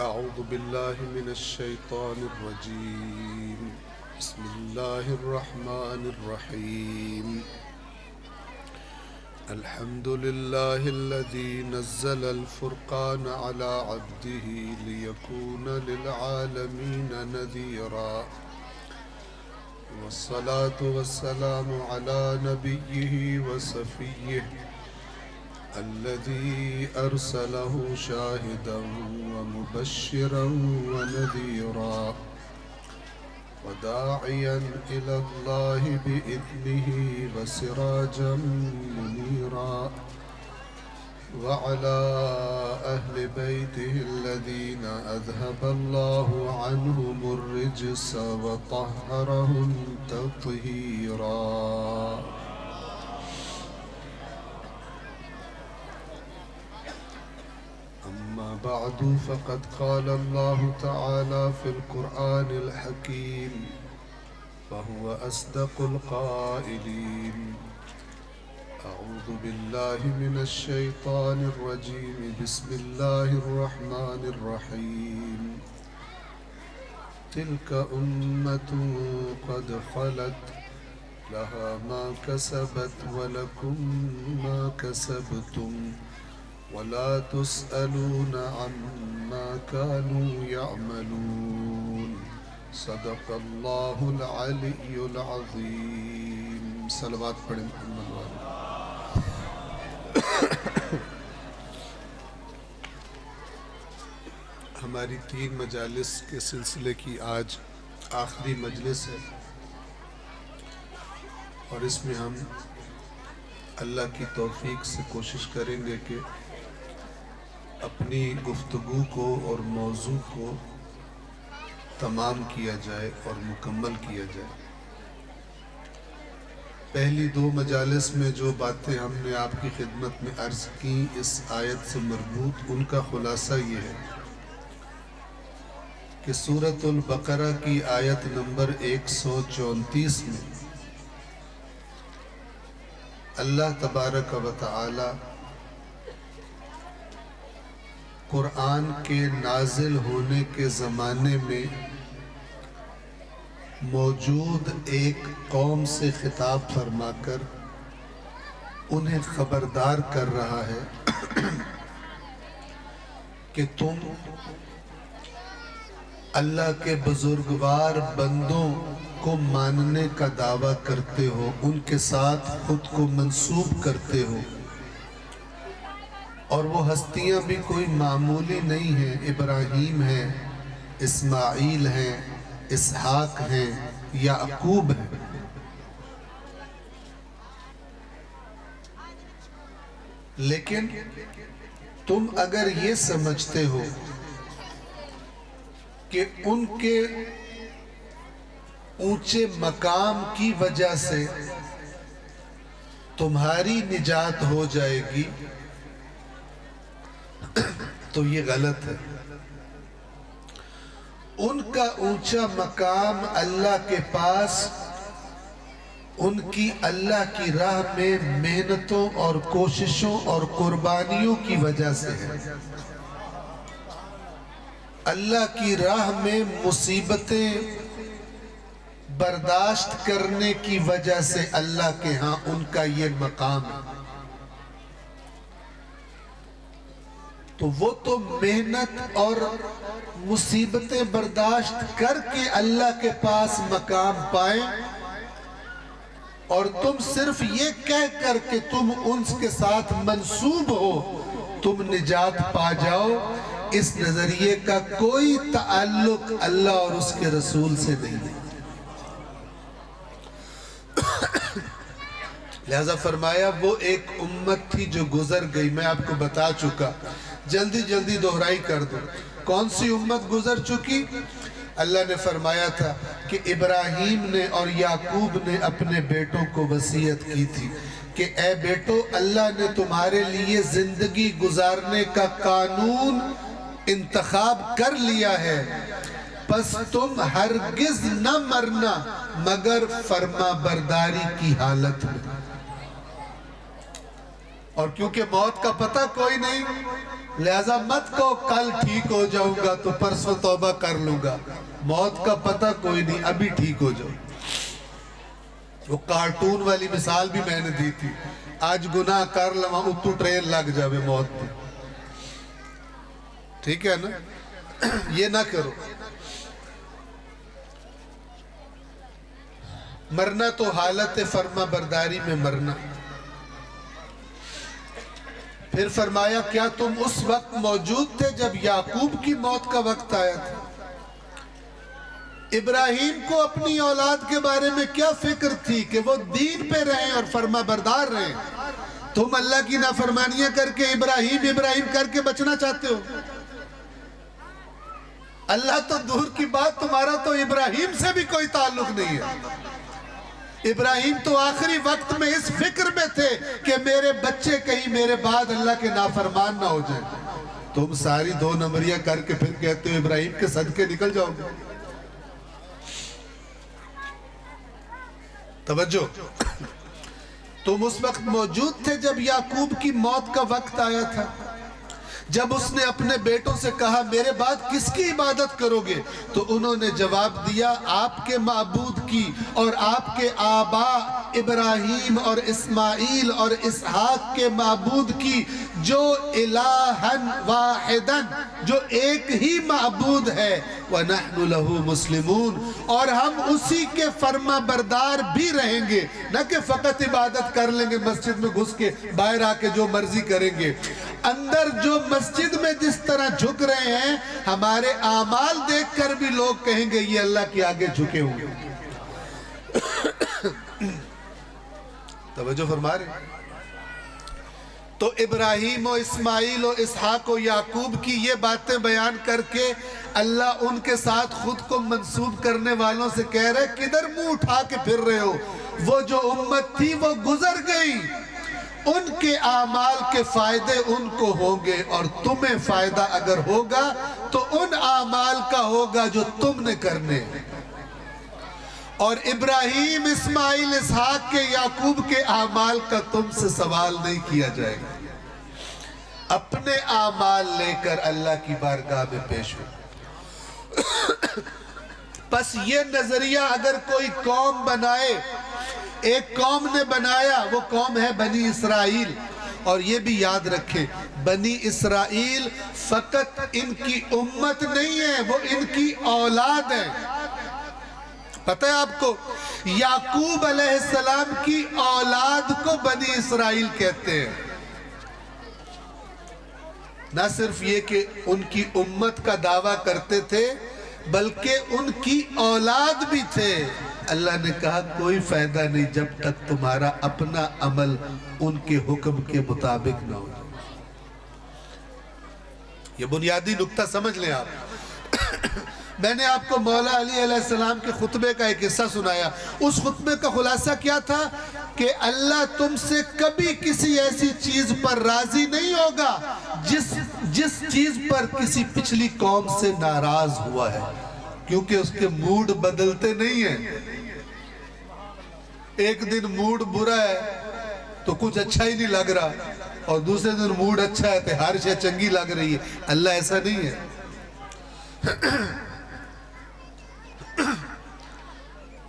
أعوذ بالله من الشيطان الرجيم. بسم الله الرحمن الرحيم. الحمد لله الذي نزل الفرقان على عبده ليكون للعالمين نذيرا، والصلاة والسلام على نبيه وصفيه الذي أرسله شاهدا ومبشرا ونذيرا وداعيا إلى الله بإذنه وسراجا منيرا، وعلى أهل بيته الذين أذهب الله عنهم الرجس وطهرهم تطهيرا. أما بعد، فقد قال الله تعالى في القرآن الحكيم وهو أصدق القائلين: أعوذ بالله من الشيطان الرجيم. بسم الله الرحمن الرحيم. تلك أمة قد خلت لها ما كسبت ولكم ما كسبتم ولا تسألون عما كانوا يعملون. صدق الله العلي العظيم. صلوات پڑھیں محمد والے. ہماری 3 مجالس کے سلسلے کی آج آخری مجلس ہے، اور اس میں ہم اللہ کی توفیق سے کوشش کریں گے کہ اپنی گفتگو کو اور موضوع کو تمام کیا جائے اور مکمل کیا جائے. پہلی 2 مجالس میں جو باتیں ہم نے آپ کی خدمت میں عرض کی اس آیت سے مربوط، ان کا خلاصہ یہ ہے کہ سورۃ البقرہ کی آیت نمبر 134 میں اللہ تبارک و تعالی قرآن کے نازل ہونے کے زمانے میں موجود ایک قوم سے خطاب فرما کر انہیں خبردار کر رہا ہے کہ تم اللہ کے بزرگوار بندوں کو ماننے کا دعویٰ کرتے ہو، ان کے ساتھ خود کو منسوب کرتے ہو، اور وہ ہستیاں بھی کوئی معمولی نہیں ہیں. ابراہیم ہیں، اسماعیل ہیں، اسحاق ہیں، یعقوب ہیں. لیکن تم اگر یہ سمجھتے ہو کہ ان کے اونچے مقام کی وجہ سے تمہاری نجات ہو جائے گی، تو یہ غلط ہے. ان کا اونچا مقام اللہ کے پاس ان کی اللہ کی راہ میں محنتوں اور کوششوں اور قربانیوں کی وجہ سے ہے. اللہ کی راہ میں مصیبتیں برداشت کرنے کی وجہ سے اللہ کے ہاں ان کا یہ مقام ہے. تو وہ تو محنت اور مصیبتیں برداشت کر کے اللہ کے پاس مقام پائیں، اور تم صرف یہ کہہ کر کہ تم ان کے ساتھ منسوب ہو تم نجات پا جاؤ، اس نظریے کا کوئی تعلق اللہ اور اس کے رسول سے نہیں ہے. لہذا فرمایا وہ ایک امت تھی جو گزر گئی. میں آپ کو بتا چکا، جلدی جلدی دہرائی کر دوں. کون سی امت گزر چکی؟ اللہ نے فرمایا تھا کہ ابراہیم نے اور یعقوب نے اپنے بیٹوں کو وصیت کی تھی کہ اے بیٹو، اللہ نے تمہارے لیے زندگی گزارنے کا قانون انتخاب کر لیا ہے، پس تم ہرگز نہ مرنا مگر فرما برداری کی حالت میں. اور کیونکہ موت کا پتہ کوئی نہیں، لہذا مت کو کل ٹھیک ہو جاؤں گا تو پرسوں توبہ کر لوں گا، موت کا پتہ کوئی نہیں، ابھی ٹھیک ہو جاؤ۔ وہ کارٹون والی مثال بھی میں نے دی تھی، آج گناہ کر لواں اتو ٹرین لگ جاوے موت پہ، ٹھیک ہے نا؟ یہ نہ کرو۔ مرنا تو حالت فرما برداری میں مرنا۔ پھر فرمایا کیا تم اس وقت موجود تھے جب یعقوب کی موت کا وقت آیا تھا؟ ابراہیم کو اپنی اولاد کے بارے میں کیا فکر تھی کہ وہ دین پہ رہیں اور فرما بردار رہیں؟ تم اللہ کی نافرمانیاں کر کے ابراہیم کر کے بچنا چاہتے ہو؟ اللہ تو دور کی بات، تمہارا تو ابراہیم سے بھی کوئی تعلق نہیں ہے۔ ابراہیم تو آخری وقت میں اس فکر میں تھے کہ میرے بچے کہیں میرے بعد اللہ کے نافرمان نہ ہو جائیں۔ تم ساری 2 نمبریاں کر کے پھر کہتے ہو ابراہیم کے صدقے نکل جاؤ گے۔ توجہ، تم اس وقت موجود تھے جب یعقوب کی موت کا وقت آیا تھا، جب اس نے اپنے بیٹوں سے کہا میرے بعد کس کی عبادت کرو گے؟ تو انہوں نے جواب دیا آپ کے معبود کی اور آپ کے آبا ابراہیم اور اسماعیل اور اسحاق کے معبود کی، جو الہًا واحدًا، جو ایک ہی معبود ہے، وَنَحْنُ لَهُ مُسْلِمُونَ، اور ہم اسی کے فرما بردار بھی رہیں گے، نہ کہ فقط عبادت کر لیں گے مسجد میں گھس کے، باہر آ کے جو مرضی کریں گے۔ اندر جو مسجد میں جس طرح جھک رہے ہیں، ہمارے اعمال دیکھ کر بھی لوگ کہیں گے یہ اللہ کے آگے جھکے ہوئے۔ توجہ فرما رہے ہیں؟ تو ابراہیم و اسماعیل و اسحاق و یعقوب کی یہ باتیں بیان کر کے اللہ ان کے ساتھ خود کو منسوب کرنے والوں سے کہہ رہے کدھر منہ اٹھا کے پھر رہے ہو؟ وہ جو امت تھی وہ گزر گئی، ان کے اعمال کے فائدے ان کو ہوں گے، اور تمہیں فائدہ اگر ہوگا تو ان اعمال کا ہوگا جو تم نے کرنے۔ اور ابراہیم، اسماعیل، اسحاق کے، یعقوب کے اعمال کا تم سے سوال نہیں کیا جائے گا۔ اپنے اعمال لے کر اللہ کی بارگاہ میں پیش ہو۔ پس یہ نظریہ اگر کوئی قوم بنائے، ایک قوم نے بنایا، وہ قوم ہے بنی اسرائیل، اور یہ بھی یاد رکھیں بنی اسرائیل فقط ان کی امت نہیں ہے، وہ ان کی اولاد ہے۔ پتہ ہے آپ کو یعقوب علیہ السلام کی اولاد کو بنی اسرائیل کہتے ہیں۔ نہ صرف یہ کہ ان کی امت کا دعویٰ کرتے تھے بلکہ ان کی اولاد بھی تھے۔ اللہ نے کہا کوئی فائدہ نہیں جب تک تمہارا اپنا عمل ان کے حکم کے مطابق نہ ہو جائے۔ یہ بنیادی نکتہ سمجھ لیں آپ۔ میں نے آپ کو مولا علی علیہ السلام کے خطبے کا ایک حصہ سنایا، اس خطبے کا خلاصہ کیا تھا کہ اللہ تم سے کبھی کسی ایسی چیز پر راضی نہیں ہوگا جس چیز پر کسی پچھلی قوم سے ناراض ہوا ہے، کیونکہ اس کے موڈ بدلتے نہیں ہیں۔ ایک دن موڈ برا ہے تو کچھ اچھا ہی نہیں لگ رہا، اور دوسرے دن موڈ اچھا ہے تو ہر شے چنگی لگ رہی ہے۔ اللہ ایسا نہیں ہے۔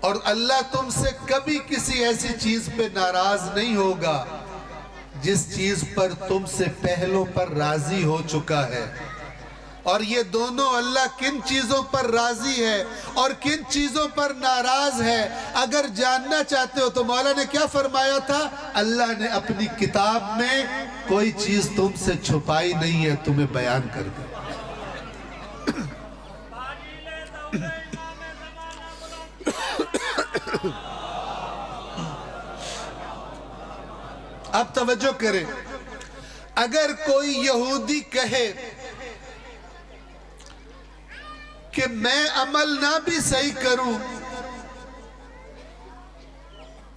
اور اللہ تم سے کبھی کسی ایسی چیز پہ ناراض نہیں ہوگا جس چیز پر تم سے پہلوں پر راضی ہو چکا ہے۔ اور یہ دونوں اللہ کن چیزوں پر راضی ہے اور کن چیزوں پر ناراض ہے اگر جاننا چاہتے ہو تو مولا نے کیا فرمایا تھا؟ اللہ نے اپنی کتاب میں کوئی چیز تم سے چھپائی نہیں ہے، تمہیں بیان کر دیا۔ اب توجہ کریں، اگر کوئی یہودی کہے کہ میں عمل نہ بھی صحیح کروں،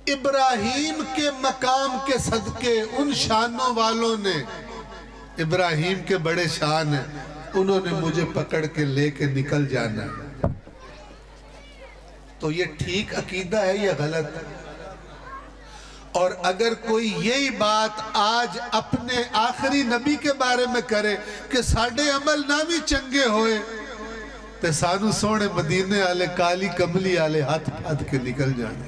ابراہیم کے مقام کے صدقے ان شانوں والوں نے، ابراہیم کے بڑے شان ہیں، انہوں نے مجھے پکڑ کے لے کے نکل جانا ہے، تو یہ ٹھیک عقیدہ ہے یا غلط ہے؟ اور اگر کوئی یہی بات آج اپنے آخری نبی کے بارے میں کرے کہ ساڑھے عمل نامی چنگے ہوئے تے سانو سونے مدینے آلے کالی کملی آلے ہاتھ پھاد کے نکل جانے.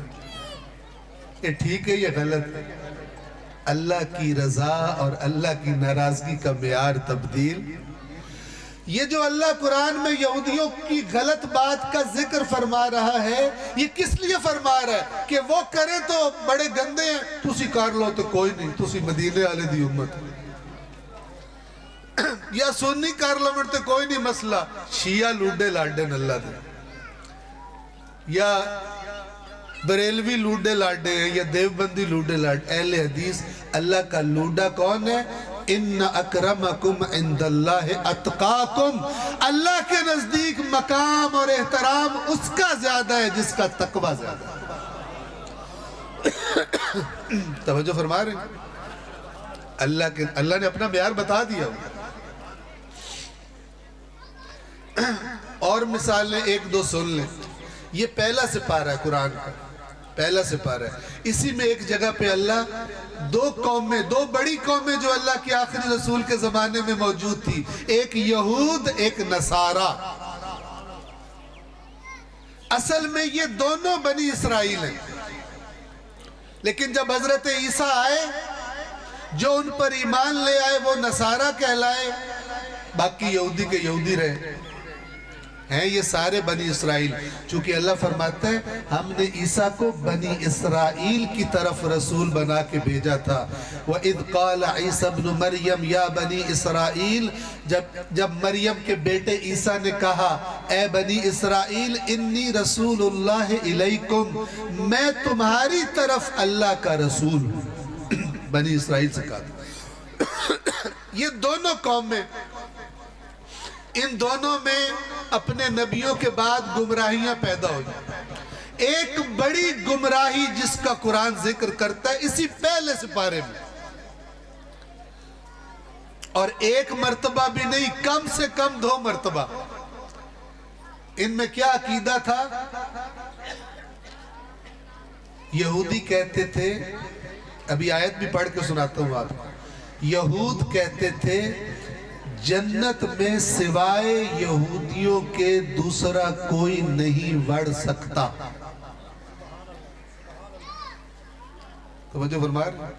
یہ ٹھیک ہے یہ غلط ہے؟ اللہ کی رضا اور اللہ کی ناراضگی کا معیار تبدیل. یہ جو اللہ قرآن میں یہودیوں کی غلط بات کا ذکر فرما رہا ہے یہ کس لیے فرما رہا ہے کہ وہ کریں تو بڑے گندے ہیں, تسی کر لو تو کوئی نہیں, تسی مدینے والے دی امت یا سنی کر لو مرتے کوئی نہیں مسئلہ, شیعہ لوڈے لاڈے اللہ دے یا بریلوی لوڈے لاڈے ہیں یا دیوبندی لوڈے لاڈے. اہل حدیث اللہ کا لوڈا کون ہے؟ ان اکرمکم عند اللہ اتقاکم, اللہ کے نزدیک مقام اور احترام اس کا زیادہ ہے جس کا تقوی زیادہ ہے. توجہ فرما رہے ہیں؟ اللہ نے اپنا معیار بتا دیا. اور مثالیں ایک دو سن لیں. یہ پہلا سپارہ ہے قرآن کا, پہلا سپارہ ہے. اسی میں ایک جگہ پہ اللہ دو بڑی قومیں جو اللہ کے آخری رسول کے زمانے میں موجود تھی, ایک یہود ایک نصارہ. اصل میں یہ دونوں بنی اسرائیل ہیں, لیکن جب حضرت عیسیٰ آئے جو ان پر ایمان لے آئے وہ نصارہ کہلائے, باقی یہودی کے یہودی رہے ہیں. یہ سارے بنی اسرائیل, چونکہ اللہ فرماتا ہے ہم نے عیسیٰ کو بنی اسرائیل کی طرف رسول بنا کے بھیجا تھا. وَإِذْ قَالَ عِيسَى ابْنُ مَرْيَمْ يَا بَنِي اسرائیل, جب مریم کے بیٹے عیسیٰ نے کہا اے بنی اسرائیل انی رسول اللہ الیکم, میں تمہاری طرف اللہ کا رسول ہوں. بنی اسرائیل سے کہا. یہ دونوں قومیں, ان دونوں میں اپنے نبیوں کے بعد گمراہیاں پیدا ہوئی. ایک بڑی گمراہی جس کا قرآن ذکر کرتا ہے اسی پہلے سپارے میں, اور ایک مرتبہ بھی نہیں, کم سے کم 2 مرتبہ. ان میں کیا عقیدہ تھا؟ یہودی کہتے تھے, ابھی آیت بھی پڑھ کے سناتا ہوں آپ کو. یہود کہتے تھے جنت میں سوائے یہودیوں کے دوسرا کوئی نہیں بڑھ سکتا. توجہ فرما رہے ہیں؟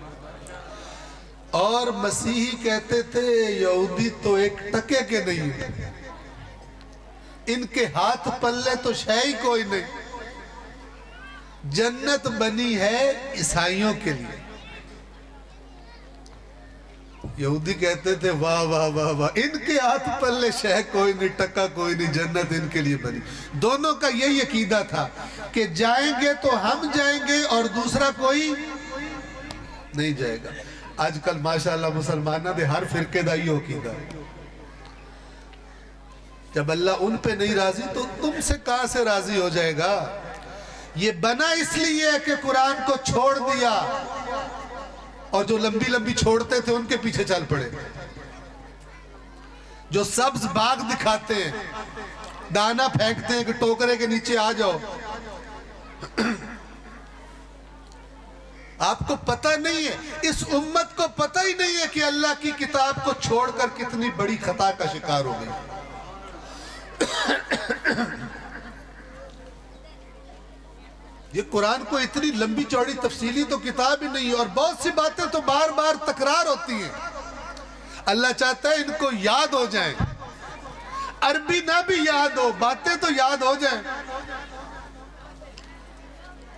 اور مسیحی کہتے تھے یہودی تو ایک ٹکے کے نہیں ہیں, ان کے ہاتھ پلے تو شے ہی کوئی نہیں, جنت بنی ہے عیسائیوں کے لیے. یہودی کہتے تھے واہ واہ واہ واہ, ان کے ہاتھ پلے شے کوئی نہیں, ٹکا کوئی نہیں, جنت ان کے لیے بنی. دونوں کا یہی عقیدہ تھا کہ جائیں گے تو ہم جائیں گے اور دوسرا کوئی نہیں جائے گا. آج کل ماشاءاللہ مسلمانہ دے ہر فرقے دا یہ عقیدہ. جب اللہ ان پہ نہیں راضی تو تم سے کہاں سے راضی ہو جائے گا؟ یہ بنا اس لیے کہ قرآن کو چھوڑ دیا اور جو لمبی لمبی چھوڑتے تھے ان کے پیچھے چل پڑے, جو سبز باغ دکھاتے ہیں, دانا پھینکتے ہیں کہ ٹوکرے کے نیچے آ جاؤ. آپ کو پتہ نہیں ہے, اس امت کو پتہ ہی نہیں ہے کہ اللہ کی کتاب کو چھوڑ کر کتنی بڑی خطا کا شکار ہو گئی. یہ قرآن کو اتنی لمبی چوڑی تفصیلی تو کتاب ہی نہیں ہے, اور بہت سی باتیں تو بار بار تکرار ہوتی ہیں. اللہ چاہتا ہے ان کو یاد ہو جائیں, عربی نہ بھی یاد ہو, باتیں تو یاد ہو جائیں.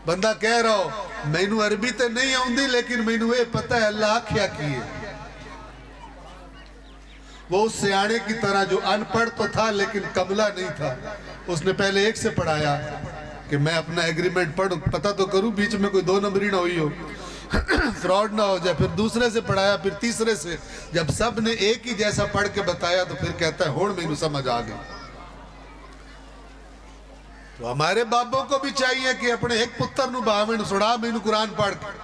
بندہ کہہ رہا ہو میں نو عربی تے نہیں آؤں دی لیکن میں نو یہ پتہ ہے اللہ کیا کیے. وہ اس سیانے کی طرح جو ان پڑھ تو تھا لیکن کملا نہیں تھا, اس نے پہلے ایک سے پڑھایا کہ میں اپنا ایگریمنٹ پڑھوں, پتہ تو کروں بیچ میں کوئی 2 نمبری نہ ہوئی ہو, فراڈ نہ ہو جائے. پھر دوسرے سے پڑھایا, پھر تیسرے سے. جب سب نے ایک ہی جیسا پڑھ کے بتایا تو پھر کہتا ہے ہون میں نو سمجھ آ گئی. تو ہمارے بابوں کو بھی چاہیے کہ اپنے ایک پتر نو باہ میں نو سڑا میں نو قرآن پڑھ کے,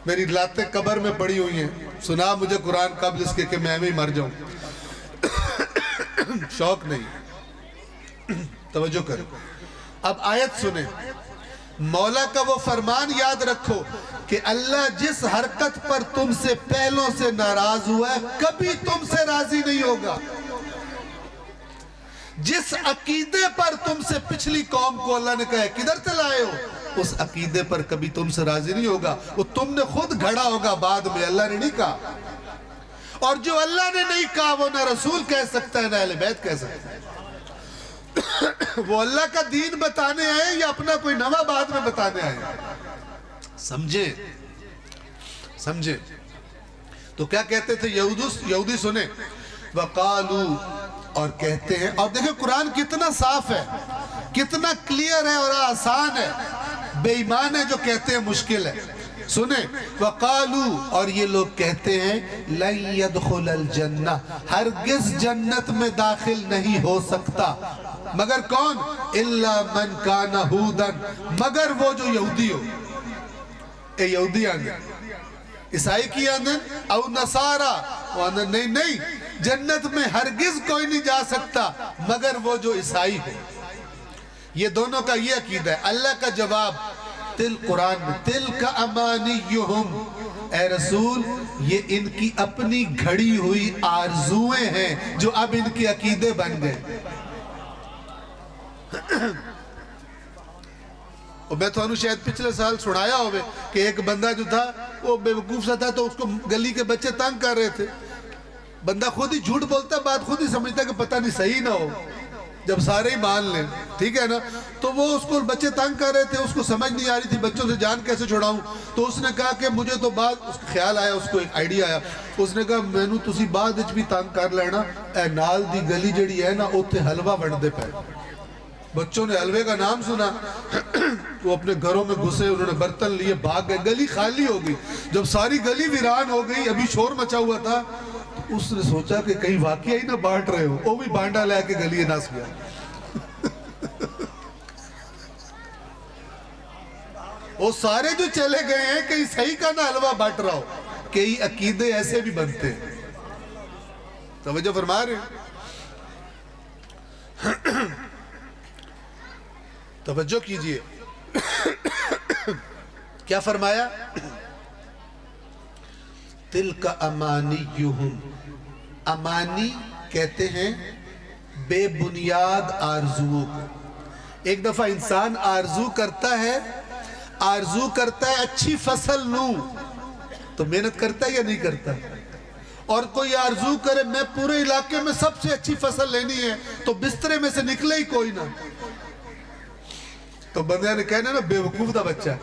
میری لاتیں قبر میں پڑی ہوئی ہیں, سنا مجھے قرآن قبل اس کے کہ میں ہی مر جاؤں. شوق نہیں. توجہ کریں, اب آیت سنیں. مولا کا وہ فرمان یاد رکھو کہ اللہ جس حرکت پر تم سے پہلوں سے ناراض ہوا ہے کبھی تم سے راضی نہیں ہوگا. جس عقیدے پر تم سے پچھلی قوم کو اللہ نے کہا ہے کدھر چلائے ہو, اس عقیدے پر کبھی تم سے راضی نہیں ہوگا. وہ تم نے خود گھڑا ہوگا بعد میں, اللہ نے نہیں کہا. اور جو اللہ نے نہیں کہا وہ نہ رسول کہہ سکتا ہے نہ اہل بیت کہہ سکتا ہے. وہ اللہ کا دین بتانے آئے یا اپنا کوئی نوا بعد میں بتانے آئے؟ سمجھے. تو کیا کہتے تھے یہودی سنیں, وَقَالُوا, اور کہتے ہیں, اور دیکھیں قرآن کتنا صاف ہے, کتنا کلیئر ہے اور آسان ہے. بے ایمان ہے جو کہتے ہیں مشکل ہے. سنیں, وَقَالُوا, اور یہ لوگ کہتے ہیں لَن يَدْخُلَ الْجَنَّةِ, ہرگز جنت میں داخل نہیں ہو سکتا مگر کون؟ إِلَّا مَنْ كَانَ هُودًا, مگر وہ جو یہودی ہو. اے یہودی آندھن, عیسائی کی آندھن, او نصارہ, وہ آندھن نہیں, جنت میں ہرگز کوئی نہیں جا سکتا مگر وہ جو عیسائی ہو. یہ دونوں کا یہ عقیدہ ہے. اللہ کا جواب قرآن میں, تِلْكَ أَمَانِيُّهُمْ, اے رسول یہ ان کی اپنی گھڑی ہوئی آرزویں ہیں جو اب ان کے عقیدے بن گئے. اور میں تو شاید پچھلے سال سنایا ہوئے کہ ایک بندہ جو تھا وہ بے وقوف سا تھا, تو اس کو گلی کے بچے تنگ کر رہے تھے. بندہ خود ہی جھوٹ بولتا ہے, بات خود ہی سمجھتا ہے کہ پتہ نہیں صحیح نہ ہو, جب سارے ہی مان لیں, ٹھیک ہے نا. تو وہ اس کو بچے تنگ کر رہے تھے, اس کو سمجھ نہیں آ رہی تھی بچوں سے جان کیسے چھڑاؤں. تو اس نے کہا کہ مجھے تو بعد اس کا خیال آیا, اس کو ایک آئیڈیا آیا. اس نے کہا مینوں تسی بعد وچ بھی تنگ کر لینا, اے نال دی گلی جڑی ہے نا اوتھے حلوہ بنتے پے. بچوں نے حلوے کا نام سنا, وہ اپنے گھروں میں گھسے, انہوں نے برتن لیے, بھاگ گئے. گلی خالی ہو گئی. جب ساری گلی ویران ہو گئی, ابھی شور مچا ہوا تھا, اس نے سوچا کہ کہیں واقعہ ہی نہ بانٹ رہے ہو. وہ بھی بانڈا لے کے گلی ناس گیا. وہ سارے جو چلے گئے ہیں کہیں صحیح کا نہ حلوہ بانٹ رہا ہو. کئی عقیدے ایسے بھی بنتے ہیں. توجہ فرما رہے ہیں, توجہ کیجئے. کیا فرمایا؟ تِلْكَ أَمَانِيُّهُمْ, امانی کہتے ہیں بے بنیاد آرزوؤں کو. ایک دفعہ انسان آرزو کرتا ہے اچھی فصل لوں, تو محنت کرتا ہے یا نہیں کرتا؟ اور کوئی آرزو کرے میں پورے علاقے میں سب سے اچھی فصل لینی ہے, تو بسترے میں سے نکلے ہی کوئی نہ, تو بندے نے کہنا نا بے وقوف دا بچہ.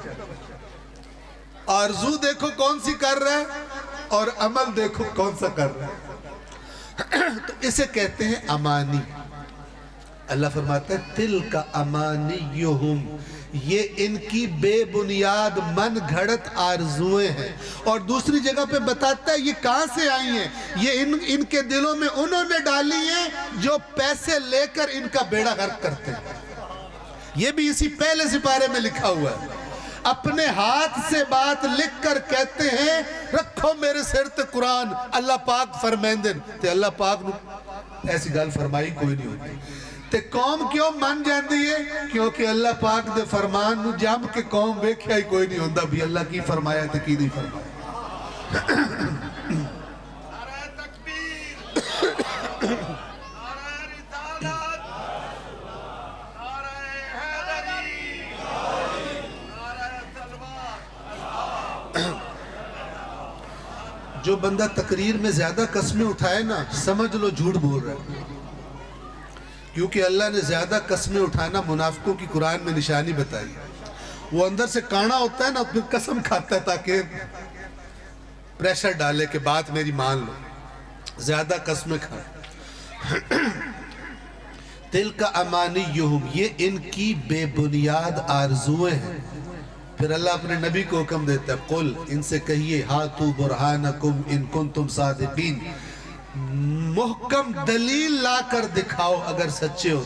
آرزو دیکھو کون سی کر رہا ہے اور عمل دیکھو کون سا کر رہا ہے. تو اسے کہتے ہیں امانی. اللہ فرماتا ہے تِلْكَ أَمَانِيُّهُمْ, یہ ان کی بے بنیاد من گھڑت آرزویں ہیں. اور دوسری جگہ پہ بتاتا ہے یہ کہاں سے آئی ہیں, یہ ان کے دلوں میں انہوں نے ڈالی ہیں جو پیسے لے کر ان کا بیڑا غرق کرتے ہیں. یہ بھی اسی پہلے سپارے میں لکھا ہوا ہے. اپنے ہاتھ سے بات لکھ کر کہتے ہیں رکھو میرے سر تے قرآن, اللہ پاک فرمیندن, تے اللہ پاک نو ایسی گل فرمائی کوئی نہیں ہوتی. تے قوم کیوں من جاندی ہے؟ کیونکہ اللہ پاک دے فرمان نو جم کے قوم ویکھیا ہی کوئی نہیں ہوندہ بھی اللہ کی فرمایا تے کی نہیں فرمایا. نعرہ تکبیر, نعرہ رسالت, نعرہ حیدری, نعرہ تلوار. جو بندہ تقریر میں زیادہ قسمیں اٹھائے نا, سمجھ لو جھوٹ بول رہا ہے. کیونکہ اللہ نے زیادہ قسمیں اٹھانا منافقوں کی قرآن میں نشانی بتائی. وہ اندر سے کانا ہوتا ہے نا, پھر قسم کھاتا ہے تاکہ پریشر ڈالے کہ بات میری مان لو. زیادہ قسمیں کھا. تِلْكَ أَمَانِيُّهُمْ, یہ ان کی بے بنیاد آرزویں ہیں. پھر اللہ اپنے نبی کو حکم دیتا ہے, قُل, ان سے کہیے, ہاتو برہانکم ان کنتم صادقین, محکم دلیل لا کر دکھاؤ اگر سچے ہو.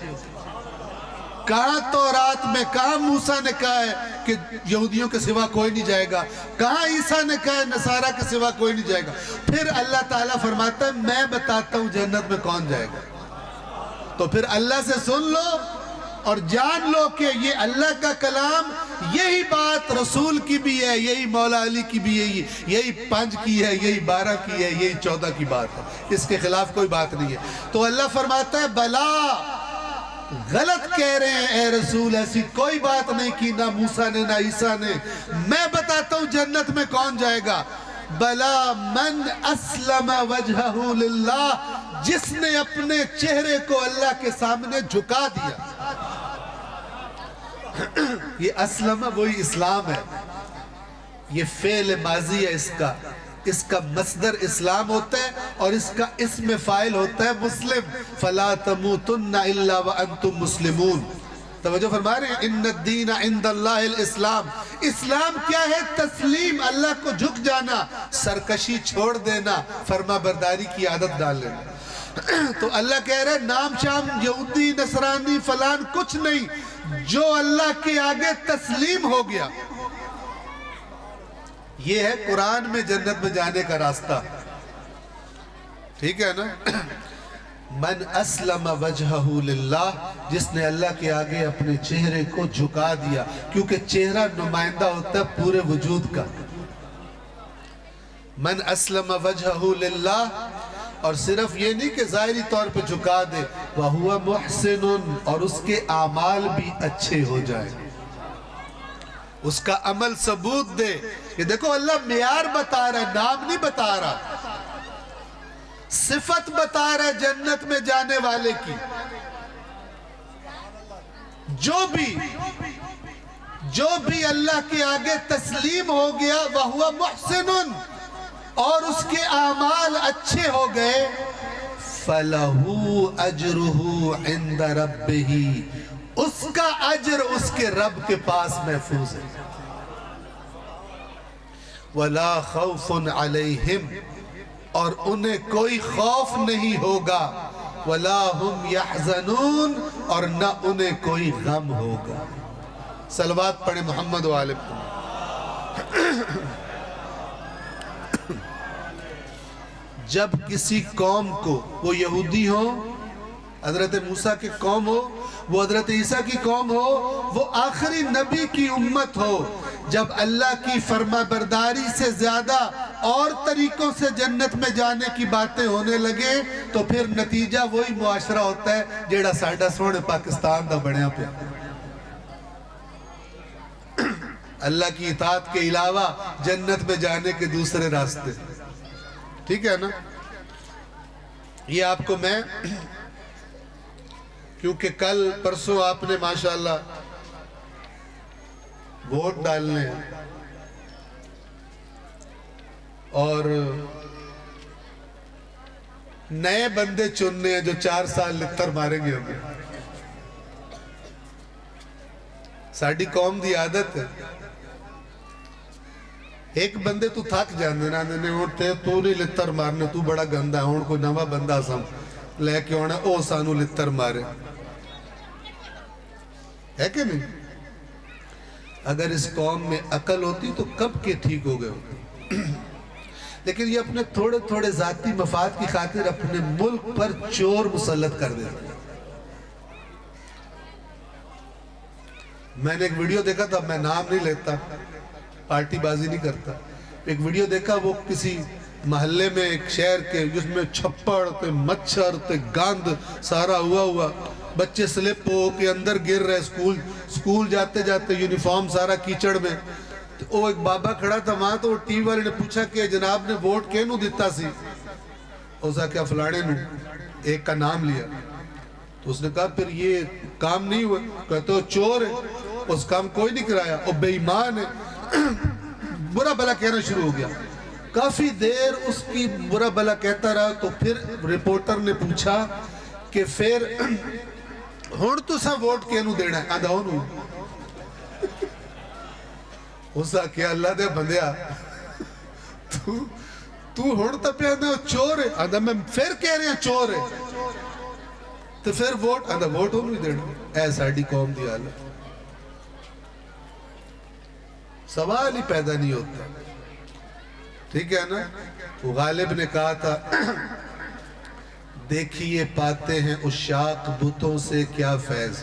کہاں تورات میں, کہاں موسیٰ نے کہا ہے کہ یہودیوں کے سوا کوئی نہیں جائے گا, کہاں عیسیٰ نے کہا ہے نصارہ کے سوا کوئی نہیں جائے گا. پھر اللہ تعالیٰ فرماتا ہے میں بتاتا ہوں جنت میں کون جائے گا. تو پھر اللہ سے سن لو اور جان لو کہ یہ اللہ کا کلام، یہی بات رسول کی بھی ہے، یہی مولا علی کی بھی ہے، یہی 5 کی ہے، یہی 12 کی ہے، یہی 14 کی بات ہے، اس کے خلاف کوئی بات نہیں ہے۔ تو اللہ فرماتا ہے بلا، غلط کہہ رہے ہیں اے رسول، ایسی کوئی بات نہیں کی نہ موسیٰ نے نہ عیسیٰ نے۔ میں بتاتا ہوں جنت میں کون جائے گا۔ بلا من اسلم وجہہ للہ، جس نے اپنے چہرے کو اللہ کے سامنے جھکا دیا۔ یہ اسلم وہی اسلام ہے، یہ فعل ماضی ہے اس کا مصدر اسلام ہوتا ہے اور اس کا اسم فاعل ہوتا ہے مسلم۔ فلا تموتن الا وانتم مسلمون۔ توجہ فرما رہے ہیں، ان الدین عند اللہ الاسلام۔ اسلام کیا ہے؟ تسلیم، اللہ کو جھک جانا، سرکشی چھوڑ دینا، فرما برداری کی عادت ڈال لینا۔ تو اللہ کہہ رہے نام شام یہودی نصرانی فلان کچھ نہیں، جو اللہ کے آگے تسلیم ہو گیا۔ یہ ہے قرآن میں جنت میں جانے کا راستہ، ٹھیک ہے نا؟ من اسلم وجہہ للہ، جس نے اللہ کے آگے اپنے چہرے کو جھکا دیا، کیونکہ چہرہ نمائندہ ہوتا ہے پورے وجود کا۔ من اسلم وجہہ للہ، اور صرف یہ نہیں کہ ظاہری طور پہ جھکا دے، وَهُوَ مُحْسِنٌ، اور اس کے اعمال بھی اچھے ہو جائیں، اس کا عمل ثبوت دے۔ یہ دیکھو اللہ معیار بتا رہا ہے، نام نہیں بتا رہا، صفت بتا رہا ہے جنت میں جانے والے کی۔ جو بھی اللہ کے آگے تسلیم ہو گیا، وَهُوَ مُحْسِنٌ، اور اس کے اعمال اچھے ہو گئے، فَلَهُ أَجْرُهُ عِنْدَ رَبِّهِ، اس کا اجر اس کے رب کے پاس محفوظ ہے۔ وَلَا خَوْفٌ عَلَيْهِمْ، اور انہیں کوئی خوف نہیں ہوگا، وَلَا هُمْ يَحْزَنُونَ، اور نہ انہیں کوئی غم ہوگا۔ صلوات پڑھیں محمد و آل محمد۔ جب کسی قوم کو، وہ یہودی ہو، حضرت موسیٰ کی قوم ہو، وہ حضرت عیسیٰ کی قوم ہو، وہ آخری نبی کی امت ہو، جب اللہ کی فرما برداری سے زیادہ اور طریقوں سے جنت میں جانے کی باتیں ہونے لگے، تو پھر نتیجہ وہی معاشرہ ہوتا ہے جیڑا ساڈا سونے پاکستان دا بڑھیا پیا۔ اللہ کی اطاعت کے علاوہ جنت میں جانے کے دوسرے راستے، ٹھیک ہے نا؟ یہ آپ کو میں، کیونکہ کل پرسوں آپ نے ماشاءاللہ ووٹ ڈالنے ہیں، اور نئے بندے چننے ہیں جو 4 سال لتر ماریں گے ہمیں۔ ساڑھی قوم دی عادت ہے، ایک بندے تو تھک جاندے نا، تو نہیں لتر مارنے، تو بڑا گندہ ہے، ہون کوئی نوا بندہ سم لے کے ہونا، او سانو لتر مارے، ہے کہ نہیں؟ اگر اس قوم میں عقل ہوتی تو کب کے ٹھیک ہو گئے ہوتے، لیکن یہ اپنے تھوڑے تھوڑے ذاتی مفاد کی خاطر اپنے ملک پر چور مسلط کر دیتے۔ میں نے ایک ویڈیو دیکھا تھا، میں نام نہیں لیتا، پارٹی بازی نہیں کرتا، ایک ویڈیو دیکھا، وہ کسی محلے میں ایک شہر کے، جس میں چھپڑ تے مچھر تے گاند سارا ہوا، بچے سلپ ہو کے اندر گر رہے، سکول جاتے جاتے یونیفارم سارا کیچڑ میں۔ تو وہ ایک بابا کھڑا تھا وہاں، تو وہ ٹی وی والے نے پوچھا کہ جناب نے ووٹ کینوں دیتا سی؟ اس نے کہا فلانے نو، ایک کا نام لیا۔ تو اس نے کہا پھر یہ کام نہیں ہوا؟ کہتے ہو چور ہے، اس کام کوئی نہیں کرایا، وہ بے ایمان ہے، برا بھلا کہنا شروع ہو گیا۔ کافی دیر اس کی برا بھلا کہتا رہا، تو پھر رپورٹر نے پوچھا کہ پھر ہون تو سا ووٹ کینوں دینا ہے؟ آدھا ہونوں۔ اس نے کہا اللہ دے بندیا، تو ہون تا پہ آدھا چور ہے؟ آدھا میں پھر کہہ رہے ہیں چور ہے، تو پھر ووٹ؟ آدھا ووٹ ہوں نہیں دینا۔ اے ساڑھی قوم دی حالت، سوال ہی پیدا نہیں ہوتا، ٹھیک ہے نا؟ وہ غالب نے کہا تھا دیکھیے پاتے ہیں عشاق بتوں سے کیا فیض،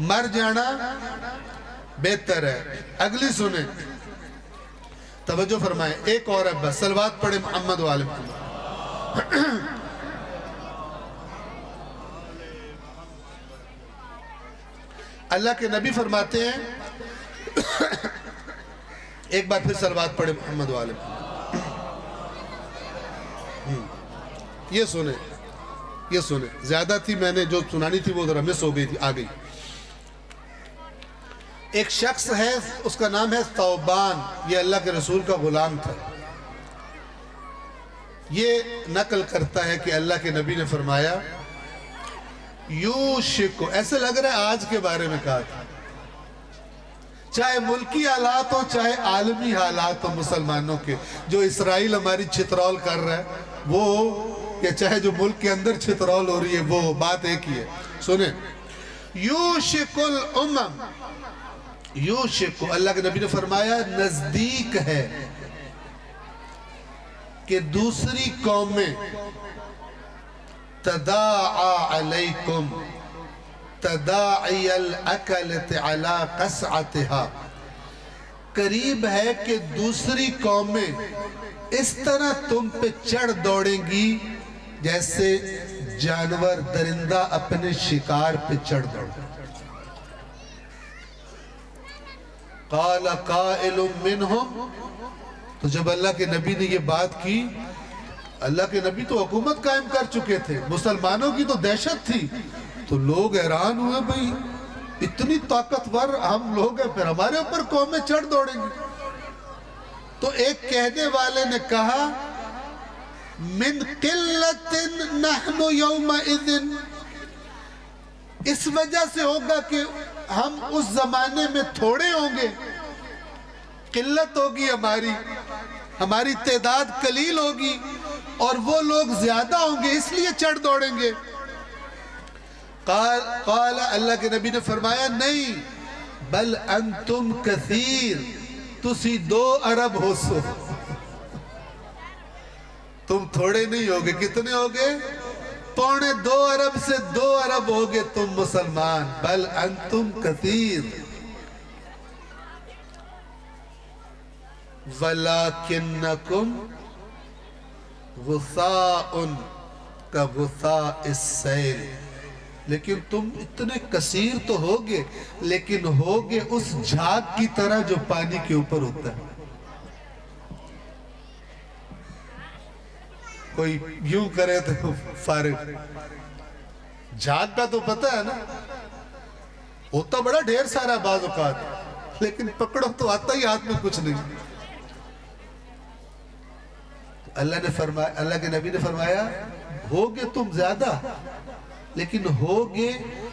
مر جانا بہتر ہے. اگلی سنیں, توجہ فرمائیں, ایک اور ہے بس, صلوات پڑھیں محمد و آل محمد. اللہ کے نبی فرماتے ہیں, ایک بار پھر صلوات پڑھیں محمد و آل محمد. یہ سنیں, زیادہ تھی, میں نے جو سنانی تھی وہ ذرا مس ہو گئی تھی, آ گئی. ایک شخص ہے, اس کا نام ہے ثوبان, یہ اللہ کے رسول کا غلام تھا. یہ نقل کرتا ہے کہ اللہ کے نبی نے فرمایا, یوشک, ایسے لگ رہا ہے آج کے بارے میں کہا تھا, چاہے ملکی حالات ہو چاہے عالمی حالات ہو مسلمانوں کے, جو اسرائیل ہماری چھترول کر رہا ہے وہ, یا چاہے جو ملک کے اندر چھترول ہو رہی ہے وہ, بات ایک ہی ہے. سنیں, یوشک الامم, یوشک, اللہ کے نبی نے فرمایا نزدیک ہے کہ دوسری قومیں تداعا علیکم تداعی الاکلت علی قصعتها, قریب ہے کہ دوسری قومیں اس طرح تم پہ چڑھ دوڑیں گی جیسے جانور درندہ اپنے شکار پہ چڑھ دوڑیں. قال قائل منہم, تو جب اللہ کے نبی نے یہ بات کی, اللہ کے نبی تو حکومت قائم کر چکے تھے, مسلمانوں کی تو دہشت تھی, تو لوگ حیران ہوئے, بھئی اتنی طاقتور ہم لوگ ہیں, پھر ہمارے اوپر قومیں چڑھ دوڑیں گی. تو ایک کہنے والے نے کہا, من قلت نحن یومئذ, اس وجہ سے ہوگا کہ ہم اس زمانے میں تھوڑے ہوں گے, قلت ہوگی ہماری تعداد قلیل ہوگی, اور وہ لوگ زیادہ ہوں گے اس لیے چڑھ دوڑیں گے. قال, اللہ کے نبی نے فرمایا, نہیں, بل انتم کثیر, تسی 2 ارب ہو سو, تم تھوڑے نہیں ہوگے. کتنے ہوگے؟ 2.25 ارب سے 2 ارب ہوگے تم مسلمان. بل انتم کثیر ولیکنکم غثاء کغثاء السیل, لیکن تم اتنے کثیر تو ہوگے, لیکن ہوگے اس جھاگ کی طرح جو پانی کے اوپر ہوتا ہے. کوئی یوں کرے تو فارغ, جھاگ کا تو پتہ ہے نا, ہوتا بڑا ڈھیر سارا بعض اوقات, لیکن پکڑو تو آتا ہی ہاتھ میں کچھ نہیں. اللہ کے نبی نے فرمایا, ہوگے تم زیادہ, لیکن ہوگے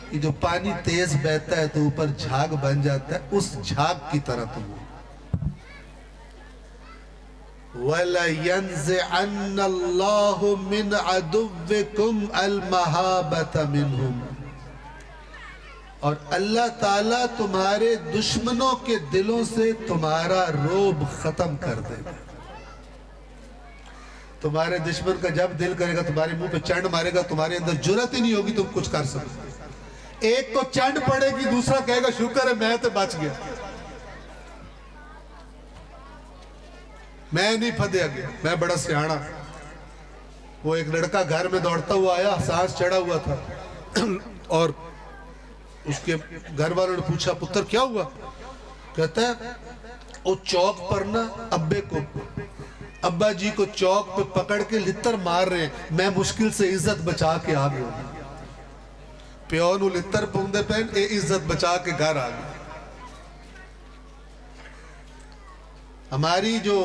کہ جو پانی تیز بہتا ہے تو اوپر جھاگ بن جاتا ہے, اس جھاگ کی طرح تم ہو. وَلَيَنْزِعَنَّ اللَّهُ مِنْ عَدُوِّكُمْ الْمَحَابَةَ مِنْهُمْ, اور اللہ تعالیٰ تمہارے دشمنوں کے دلوں سے تمہارا روب ختم کر دے گا. تمہارے دشمن کا جب دل کرے گا تمہارے منہ پہ چنڈ مارے گا, تمہارے اندر جرات ہی نہیں ہوگی تم کچھ کر سکتے. ایک تو چنڈ پڑے گی, دوسرا کہے گا شکر ہے میں تو بچ گیا, میں نہیں پھدیا گیا, میں بڑا سیاڑا. وہ ایک لڑکا گھر میں دوڑتا ہوا آیا, سانس چڑھا ہوا تھا, اور اس کے گھر والوں نے پوچھا, پتر کیا ہوا؟ کہتا ہے, وہ چوک پر نا ابا جی کو چوک پہ پکڑ کے لتر مار رہے ہیں, میں مشکل سے عزت بچا کے آ گیا. پیو نو لتر پوندے پہن, اے عزت بچا کے گھر آ گیا. ہماری جو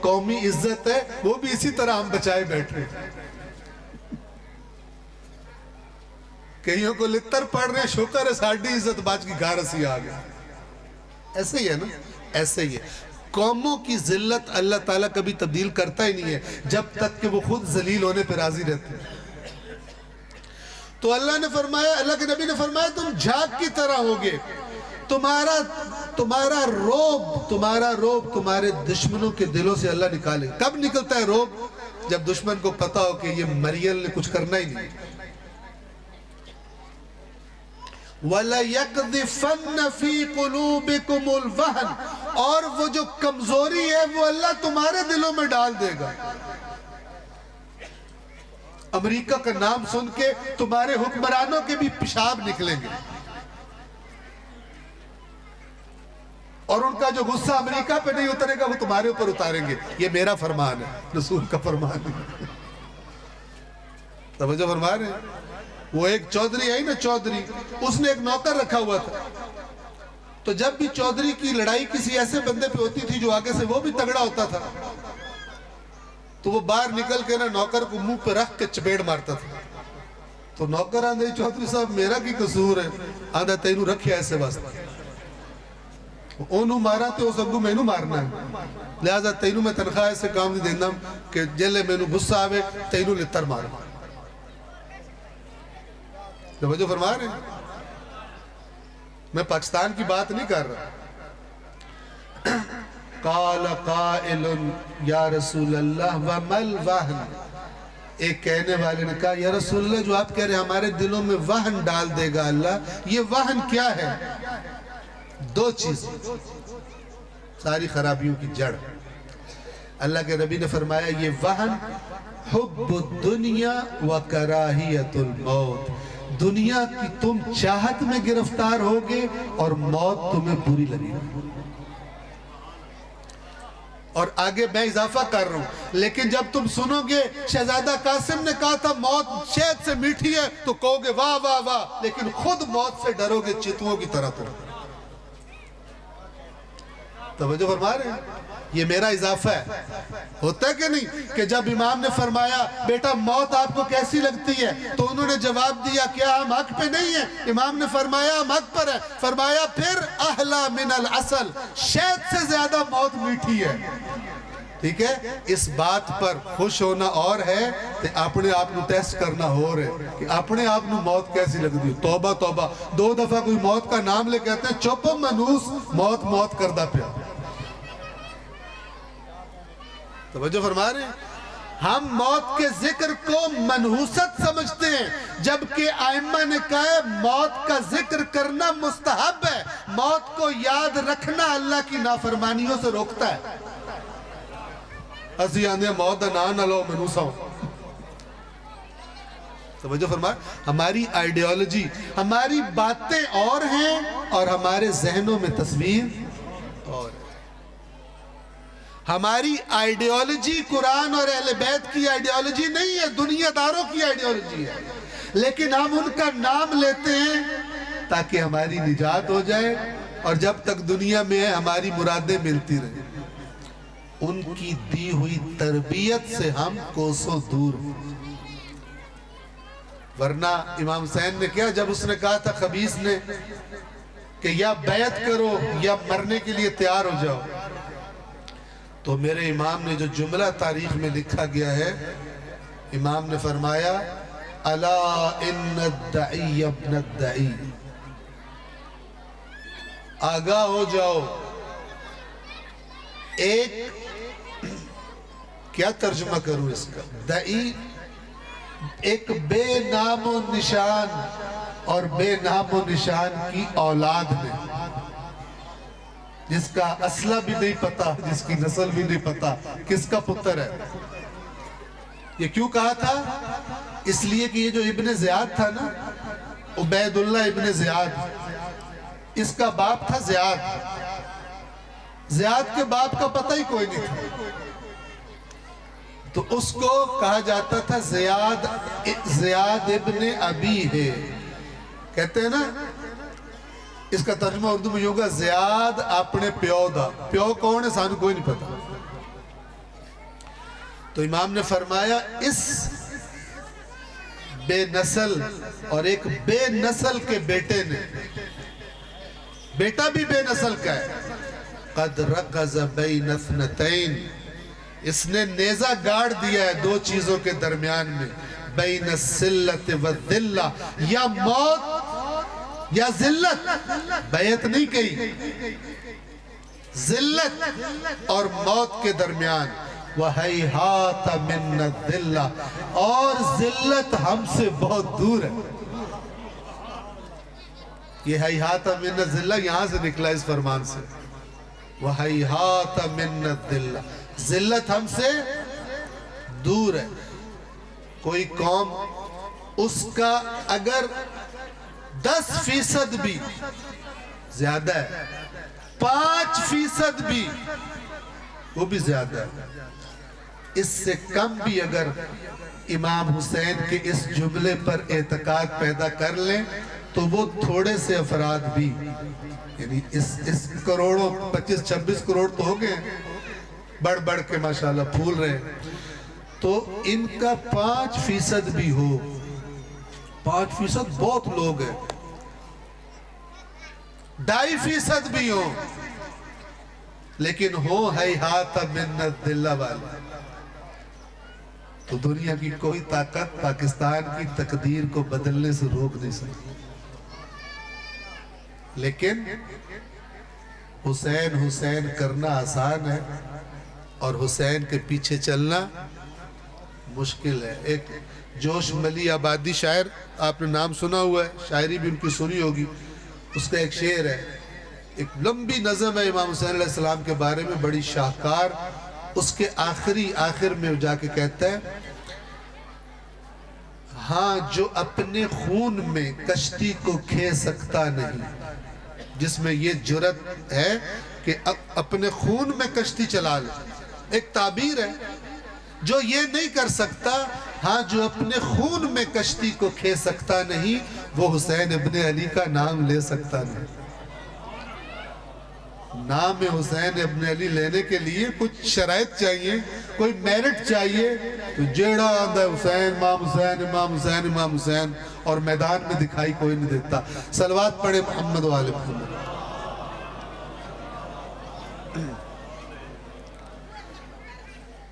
قومی عزت ہے وہ بھی اسی طرح ہم بچائے بیٹھے. کئیوں کو لتر پڑ رہے, شکر ہے ساڑھی عزت بچ کی گھر اسی آ گیا. ایسے ہی ہے نا, ایسے ہی ہے. قوموں کی ذلت اللہ تعالیٰ کبھی تبدیل کرتا ہی نہیں ہے جب تک کہ وہ خود ذلیل ہونے پر راضی رہتے ہیں. تو اللہ نے فرمایا, اللہ کے نبی نے فرمایا, تم جھاگ کی طرح ہوگے. تمہارا روب تمہارے دشمنوں کے دلوں سے اللہ نکالے. کب نکلتا ہے روب؟ جب دشمن کو پتا ہو کہ یہ مریل نے کچھ کرنا ہی نہیں. وَلَيَقْذِفَنَّ فِي قُلُوبِكُمُ الْوَهْنَ، اور وہ جو کمزوری ہے وہ اللہ تمہارے دلوں میں ڈال دے گا۔ امریکہ کا نام سن کے تمہارے حکمرانوں کے بھی پیشاب نکلیں گے، اور ان کا جو غصہ امریکہ پہ نہیں اترے گا وہ تمہارے اوپر اتاریں گے۔ یہ میرا فرمان ہے، رسول کا فرمان ہے۔ توجہ فرما رہے ہیں؟ وہ ایک چودھری آئی نا، چودھری، اس نے ایک نوکر رکھا ہوا تھا، تو جب بھی چودھری کی لڑائی کسی ایسے بندے پہ ہوتی تھی جو آگے سے وہ بھی تگڑا ہوتا تھا، تو وہ باہر نکل کے نا نوکر کو منہ پہ رکھ کے چپیڑ مارتا تھا۔ تو نوکر آندھے چودھری صاحب میرا کی قصور ہے؟ آندھا تینوں رکھیا ایسے واسطے، اونوں مارا تو اس اگو میں نو مارنا ہے، لہذا تینوں میں تنخواہ ایسے کام نہیں دینا کہ جلے میں نو غصہ آوے تینوں لتر مارا۔ توجہ فرما رہے ہیں؟ میں پاکستان کی بات نہیں کر رہا۔ قال قائل یا رسول اللہ وما الوہن، ایک کہنے والے نے کہا یا رسول اللہ جو آپ کہہ رہے ہیں ہمارے دلوں میں وہن ڈال دے گا اللہ، یہ وہن کیا ہے؟ دو چیز ساری خرابیوں کی جڑ۔ اللہ کے نبی نے فرمایا یہ وہن حب الدنیا و کراہیت الموت، دنیا کی تم چاہت میں گرفتار ہوگے اور موت تمہیں بری لگے گی۔ اور آگے میں اضافہ کر رہا ہوں، لیکن جب تم سنو گے شہزادہ قاسم نے کہا تھا موت شہد سے میٹھی ہے تو کہو گے واہ واہ واہ، لیکن خود موت سے ڈرو گے چتووں کی طرح تم۔ توجہ فرما رہے ہیں؟ یہ میرا اضافہ ہے۔ ہوتا ہے کہ نہیں کہ جب امام نے فرمایا بیٹا موت آپ کو کیسی لگتی ہے تو انہوں نے جواب دیا کیا ہم حق پہ نہیں ہیں؟ امام نے فرمایا ہم حق پر ہے۔ فرمایا پھر احلا من العسل، شہد سے زیادہ موت میٹھی ہے۔ ٹھیک ہے، اس بات پر خوش ہونا اور ہے کہ اپنے آپ نو ٹیسٹ کرنا ہو رہے کہ اپنے آپ نو موت کیسی لگ دی۔ توبہ توبہ، 2 دفعہ کوئی موت کا نام لے کہتے ہیں چپ منوس، موت موت کردہ پیا۔ توجہ فرما رہے ہیں؟ ہم موت کے ذکر کو منحوست سمجھتے ہیں، جبکہ ائمہ نے کہا ہے موت کا ذکر کرنا مستحب ہے، موت کو یاد رکھنا اللہ کی نافرمانیوں سے روکتا ہے۔ اسی آندھے موت نہ نہ لو منوسا ہو۔ توجہ فرما، ہماری آئیڈیالوجی، ہماری باتیں اور ہیں اور ہمارے ذہنوں میں تصویر اور ہے۔ ہماری آئیڈیالوجی قرآن اور اہل بیت کی آئیڈیالوجی نہیں ہے، دنیا داروں کی آئیڈیالوجی ہے، لیکن ہم ان کا نام لیتے ہیں تاکہ ہماری نجات ہو جائے، اور جب تک دنیا میں ہے ہماری مرادیں ملتی رہیں۔ ان کی دی ہوئی تربیت سے ہم کوسوں دور ہیں۔ ورنہ امام حسین نے کیا جب اس نے کہا تھا خبیث نے کہ یا بیعت کرو یا مرنے کے لیے تیار ہو جاؤ، تو میرے امام نے جو جملہ تاریخ میں لکھا گیا ہے، امام نے فرمایا الا ان الدعی ابن الدعی، آگاہ ہو جاؤ۔ ایک کیا ترجمہ کروں اس کا؟ دعی ایک بے نام و نشان اور بے نام و نشان کی اولاد میں، جس کا اصلہ بھی نہیں پتا، جس کی نسل بھی نہیں پتا کس کا پتر ہے۔ یہ کیوں کہا تھا؟ اس لیے کہ یہ جو ابن زیاد تھا نا، عبید اللہ ابن زیاد، اس کا باپ تھا زیاد، زیاد کے باپ کا پتہ ہی کوئی نہیں تھا، تو اس کو کہا جاتا تھا زیاد ابن ابی ہے۔ کہتے ہیں نا، اس کا ترجمہ اردو میں ہوگا زیاد اپنے پیو دا، پیو کون ہے سانو کوئی نہیں پتا۔ تو امام نے فرمایا اس بے نسل اور ایک بے نسل کے بیٹے نے، بیٹا بھی بے نسل کا ہے، قد رقز بین اثنتین، اس نے نیزہ گاڑ دیا ہے 2 چیزوں کے درمیان میں، بین السلت والذلہ، یا موت یا ذلت، بیعت نہیں کہی، ذلت اور موت کے درمیان، وَحَيْحَاتَ مِنَّ الذِّلَّةِ، اور ذلت ہم سے بہت دور ہے۔ یہ ہیہات من الذلہ یہاں سے نکلا اس فرمان سے، وَہیہات من الذلہ، ذلت ہم سے دور ہے۔ کوئی قوم اس کا اگر 10% بھی زیادہ ہے، 5% بھی وہ بھی زیادہ ہے، اس سے کم بھی اگر امام حسین کے اس جملے پر اعتقاد پیدا کر لیں تو وہ تھوڑے سے افراد بھی، یعنی اس کروڑوں 25-26 کروڑ تو ہو گئے، بڑھ بڑھ کے ماشاءاللہ پھول رہے ہیں، تو ان کا 5% بھی ہو، 5% بہت لوگ ہیں، 2.5% بھی ہو، لیکن ہو ہیہات من الذلہ والا، تو دنیا کی کوئی طاقت پاکستان کی تقدیر کو بدلنے سے روک نہیں سکتی۔ لیکن حسین حسین کرنا آسان ہے اور حسین کے پیچھے چلنا مشکل ہے۔ ایک جوش ملی آبادی شاعر، آپ نے نام سنا ہوا ہے، شاعری بھی ان کی سنی ہوگی، اس کا ایک شعر ہے، ایک لمبی نظم ہے امام حسین علیہ السلام کے بارے میں، بڑی شاہکار، اس کے آخر میں جا کے کہتا ہے، ہاں جو اپنے خون میں کشتی کو کھے سکتا نہیں، جس میں یہ جرت ہے کہ اپنے خون میں کشتی چلا لے، ایک تعبیر ہے، جو یہ نہیں کر سکتا، ہاں جو اپنے خون میں کشتی کو کھے سکتا نہیں، وہ حسین ابن علی کا نام لے سکتا نہیں۔ نام حسین ابن علی لینے کے لیے کچھ شرائط چاہیے، کوئی میرٹ چاہیے، تو جیڑا آندہ حسین امام حسین امام حسین امام حسین، اور میدان میں دکھائی کوئی نہیں دیتا۔ صلوات پڑھے محمد و آل محمد۔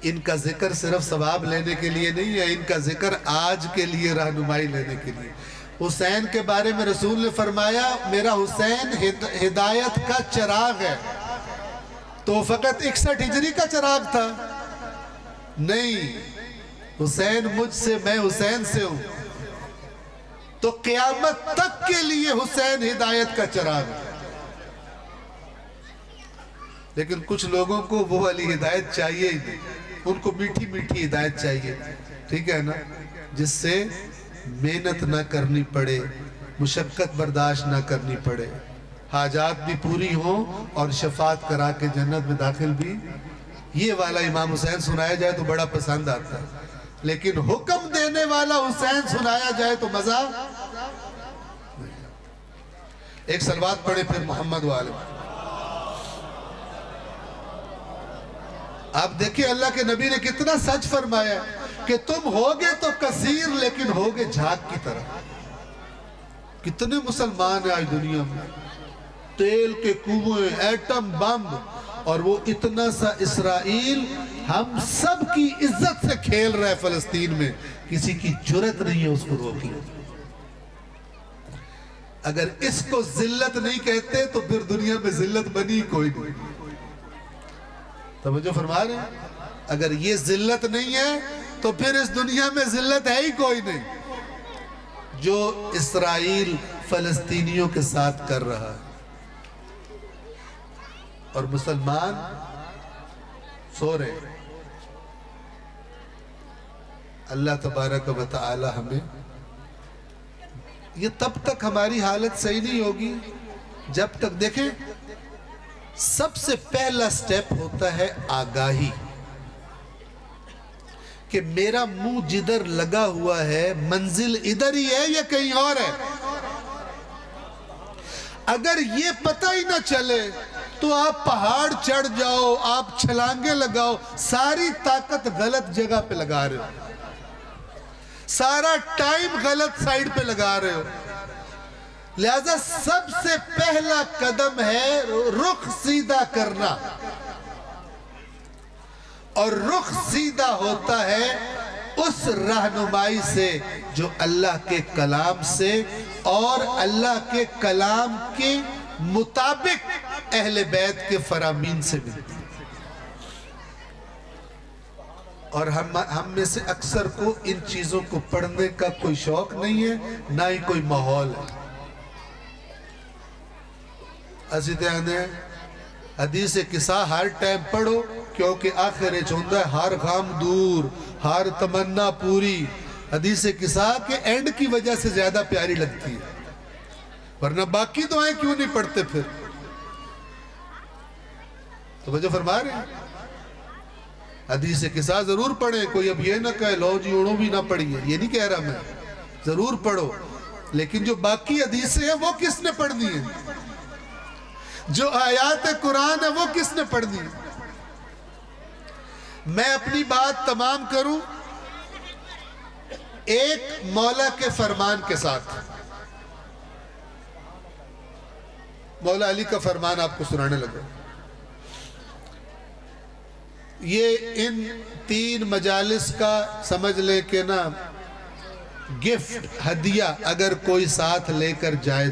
ان کا ذکر صرف ثواب لینے کے لیے نہیں ہے، ان کا ذکر آج کے لیے رہنمائی لینے کے لیے۔ حسین کے بارے میں رسول نے فرمایا، میرا حسین ہدایت کا چراغ ہے، تو فقط 61 ہجری کا چراغ تھا؟ نہیں، حسین مجھ سے، میں حسین سے ہوں، تو قیامت تک کے لیے حسین ہدایت کا چراغ ہے۔ لیکن کچھ لوگوں کو وہ والی ہدایت چاہیے ہی نہیں، ان کو میٹھی میٹھی ہدایت چاہیے، ٹھیک ہے نا، جس سے محنت نہ کرنی پڑے، مشقت برداشت نہ کرنی پڑے، حاجات بھی پوری ہوں اور شفاعت کرا کے جنت میں داخل بھی۔ یہ والا امام حسین سنایا جائے تو بڑا پسند آتا ہے، لیکن حکم دینے والا حسین سنایا جائے تو مزہ۔ ایک صلوات پڑھے پھر محمد والے۔ آپ دیکھیں اللہ کے نبی نے کتنا سچ فرمایا کہ تم ہوگے تو کثیر لیکن ہوگے جھاگ کی طرح۔ کتنے مسلمان ہیں آج دنیا میں، تیل کے کنویں، ایٹم بم، اور وہ اتنا سا اسرائیل ہم سب کی عزت سے کھیل رہا ہے فلسطین میں، کسی کی جرت نہیں ہے اس کو روکی۔ اگر اس کو ذلت نہیں کہتے تو پھر دنیا میں ذلت بنی کوئی نہیں۔ توجہ فرما رہے ہیں؟ اگر یہ ذلت نہیں ہے تو پھر اس دنیا میں ذلت ہے ہی کوئی نہیں، جو اسرائیل فلسطینیوں کے ساتھ کر رہا ہے۔ اور مسلمان سو رہے۔ اللہ تبارک و تعالی ہمیں، یہ تب تک ہماری حالت صحیح نہیں ہوگی جب تک، دیکھیں سب سے پہلا سٹیپ ہوتا ہے آگاہی، کہ میرا منہ جدھر لگا ہوا ہے منزل ادھر ہی ہے یا کہیں اور ہے۔ اگر یہ پتہ ہی نہ چلے تو آپ پہاڑ چڑھ جاؤ، آپ چھلانگے لگاؤ، ساری طاقت غلط جگہ پہ لگا رہے ہو، سارا ٹائم غلط سائیڈ پہ لگا رہے ہو۔ لہذا سب سے پہلا قدم ہے رخ سیدھا کرنا، اور رخ سیدھا ہوتا ہے اس رہنمائی سے جو اللہ کے کلام سے اور اللہ کے کلام کے مطابق اہل بیت کے فرامین سے ملتی ہے۔ اور ہم میں سے اکثر کو ان چیزوں کو پڑھنے کا کوئی شوق نہیں ہے، نہ ہی کوئی ماحول ہے۔ اسی تے آنے حدیث قصہ ہر ٹائم پڑھو کیونکہ آخر چوندہ ہے ہر غم دور، ہر تمنا پوری۔ حدیث قصہ کے اینڈ کی وجہ سے زیادہ پیاری لگتی ہے، ورنہ باقی دعائیں کیوں نہیں پڑھتے پھر؟ تو وجہ فرما رہے ہیں حدیث قصہ ضرور پڑھیں، کوئی اب یہ نہ کہے لو جی اڑوں بھی نہ پڑھیے، یہ نہیں کہہ رہا میں، ضرور پڑھو، لیکن جو باقی حدیثیں ہیں وہ کس نے پڑھنی ہے؟ جو آیات قرآن ہے وہ کس نے پڑھنی ہے؟ میں اپنی بات تمام کروں ایک مولا کے فرمان کے ساتھ۔ مولا علی کا فرمان آپ کو سنانے لگا۔ یہ ان 3 مجالس کا سمجھ لے کہ نا گفٹ، ہدیہ اگر کوئی ساتھ لے کر جائے۔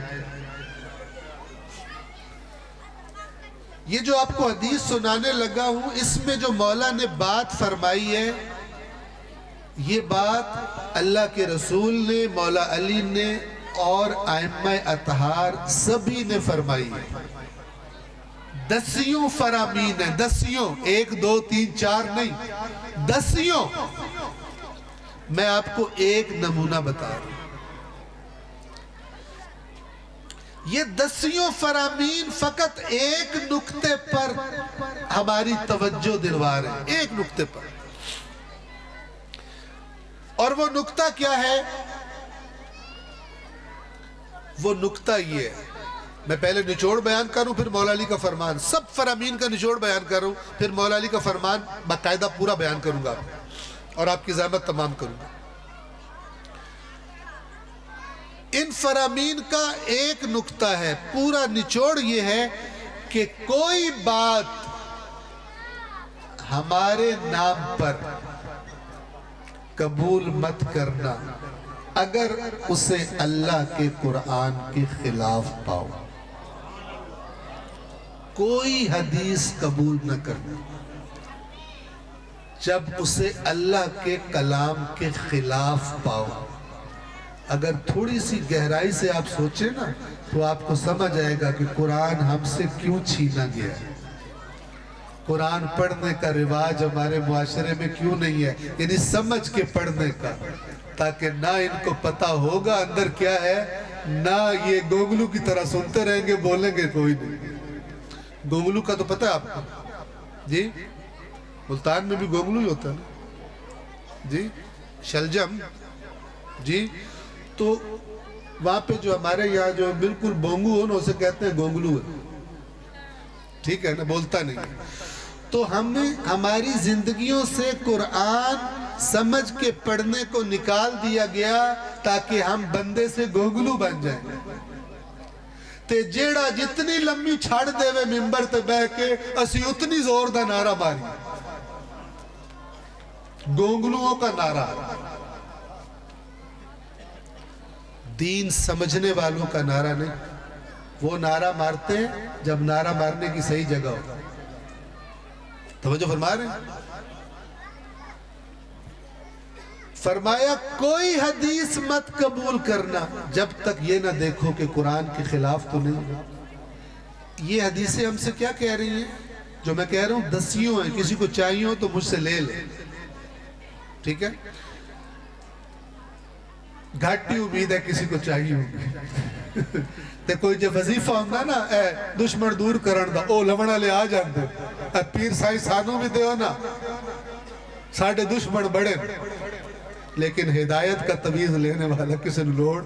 یہ جو آپ کو حدیث سنانے لگا ہوں، اس میں جو مولا نے بات فرمائی ہے، یہ بات اللہ کے رسول نے، مولا علی نے اور ائمہ اطہار سبھی نے فرمائی ہے۔ 10 فرامین ہیں، 10، 1 2 3 4 نہیں، 10۔ میں آپ کو ایک نمونہ بتا رہا ہوں۔ یہ 10 فرامین فقط ایک نقطے پر ہماری توجہ دلوا رہے ہیں، ایک نقطے پر، اور وہ نقطہ کیا ہے؟ وہ نقطہ یہ ہے، میں پہلے نچوڑ بیان کروں پھر مولا علی کا فرمان، سب فرامین کا نچوڑ بیان کروں پھر مولا علی کا فرمان باقاعدہ پورا بیان کروں گا اور آپ کی زحمت تمام کروں گا۔ ان فرامین کا ایک نقطہ ہے، پورا نچوڑ یہ ہے کہ کوئی بات ہمارے نام پر قبول مت کرنا اگر اسے اللہ کے قرآن کے خلاف پاؤ۔ کوئی حدیث قبول نہ کرنا جب اسے اللہ کے کلام کے خلاف پاؤ۔ اگر تھوڑی سی گہرائی سے آپ سوچیں نا تو آپ کو سمجھ آئے گا کہ قرآن ہم سے کیوں چھینا گیا ہے، قرآن پڑھنے کا رواج ہمارے معاشرے میں کیوں نہیں ہے، یعنی سمجھ کے پڑھنے کا، تاکہ نہ ان کو پتا ہوگا اندر کیا ہے، نہ یہ گونگلو کی طرح سنتے رہیں گے، بولیں گے کوئی نہیں۔ گونگلو کا تو پتا ہے آپ کو؟ جی ملتان میں بھی گونگلو ہی ہوتا ہے جی، شلجم جی، تو وہاں پہ جو ہمارے یہاں جو بالکل بونگو ہو نا اسے کہتے ہیں گونگلو ہے، ٹھیک ہے نا، بولتا نہیں ہے۔ تو ہمیں ہماری زندگیوں سے قرآن سمجھ کے پڑھنے کو نکال دیا گیا تاکہ ہم بندے سے گونگلو بن جائیں۔ تے جیڑا جتنی لمبی چھاڑ دے وے ممبر تے بہ کے اسی اتنی زور دا نعرہ ماری، گونگلوؤں کا نعرہ، دین سمجھنے والوں کا نعرہ نہیں۔ وہ نعرہ مارتے ہیں جب نعرہ مارنے کی صحیح جگہ ہو۔ توجہ فرما رہے ہیں؟ فرمایا کوئی حدیث مت قبول کرنا جب تک یہ نہ دیکھو کہ قرآن کے خلاف تو نہیں۔ یہ حدیثیں ہم سے کیا کہہ رہی ہیں؟ جو میں کہہ رہا ہوں 10 ہیں، کسی کو چاہیے ہو تو مجھ سے لے لے، ٹھیک ہے؟ گھاٹی امید ہے کسی کو چاہیے ہوگی۔ تے کوئی جو وظیفہ ہوندہ نا اے دشمن دور کرن دا، او لونا لے آ جان دے، اے پیر سائی سانوں بھی دے ہو نا، ساڑھے دشمن بڑے، لیکن ہدایت کا تویز لینے والا کسی نے لوڑ،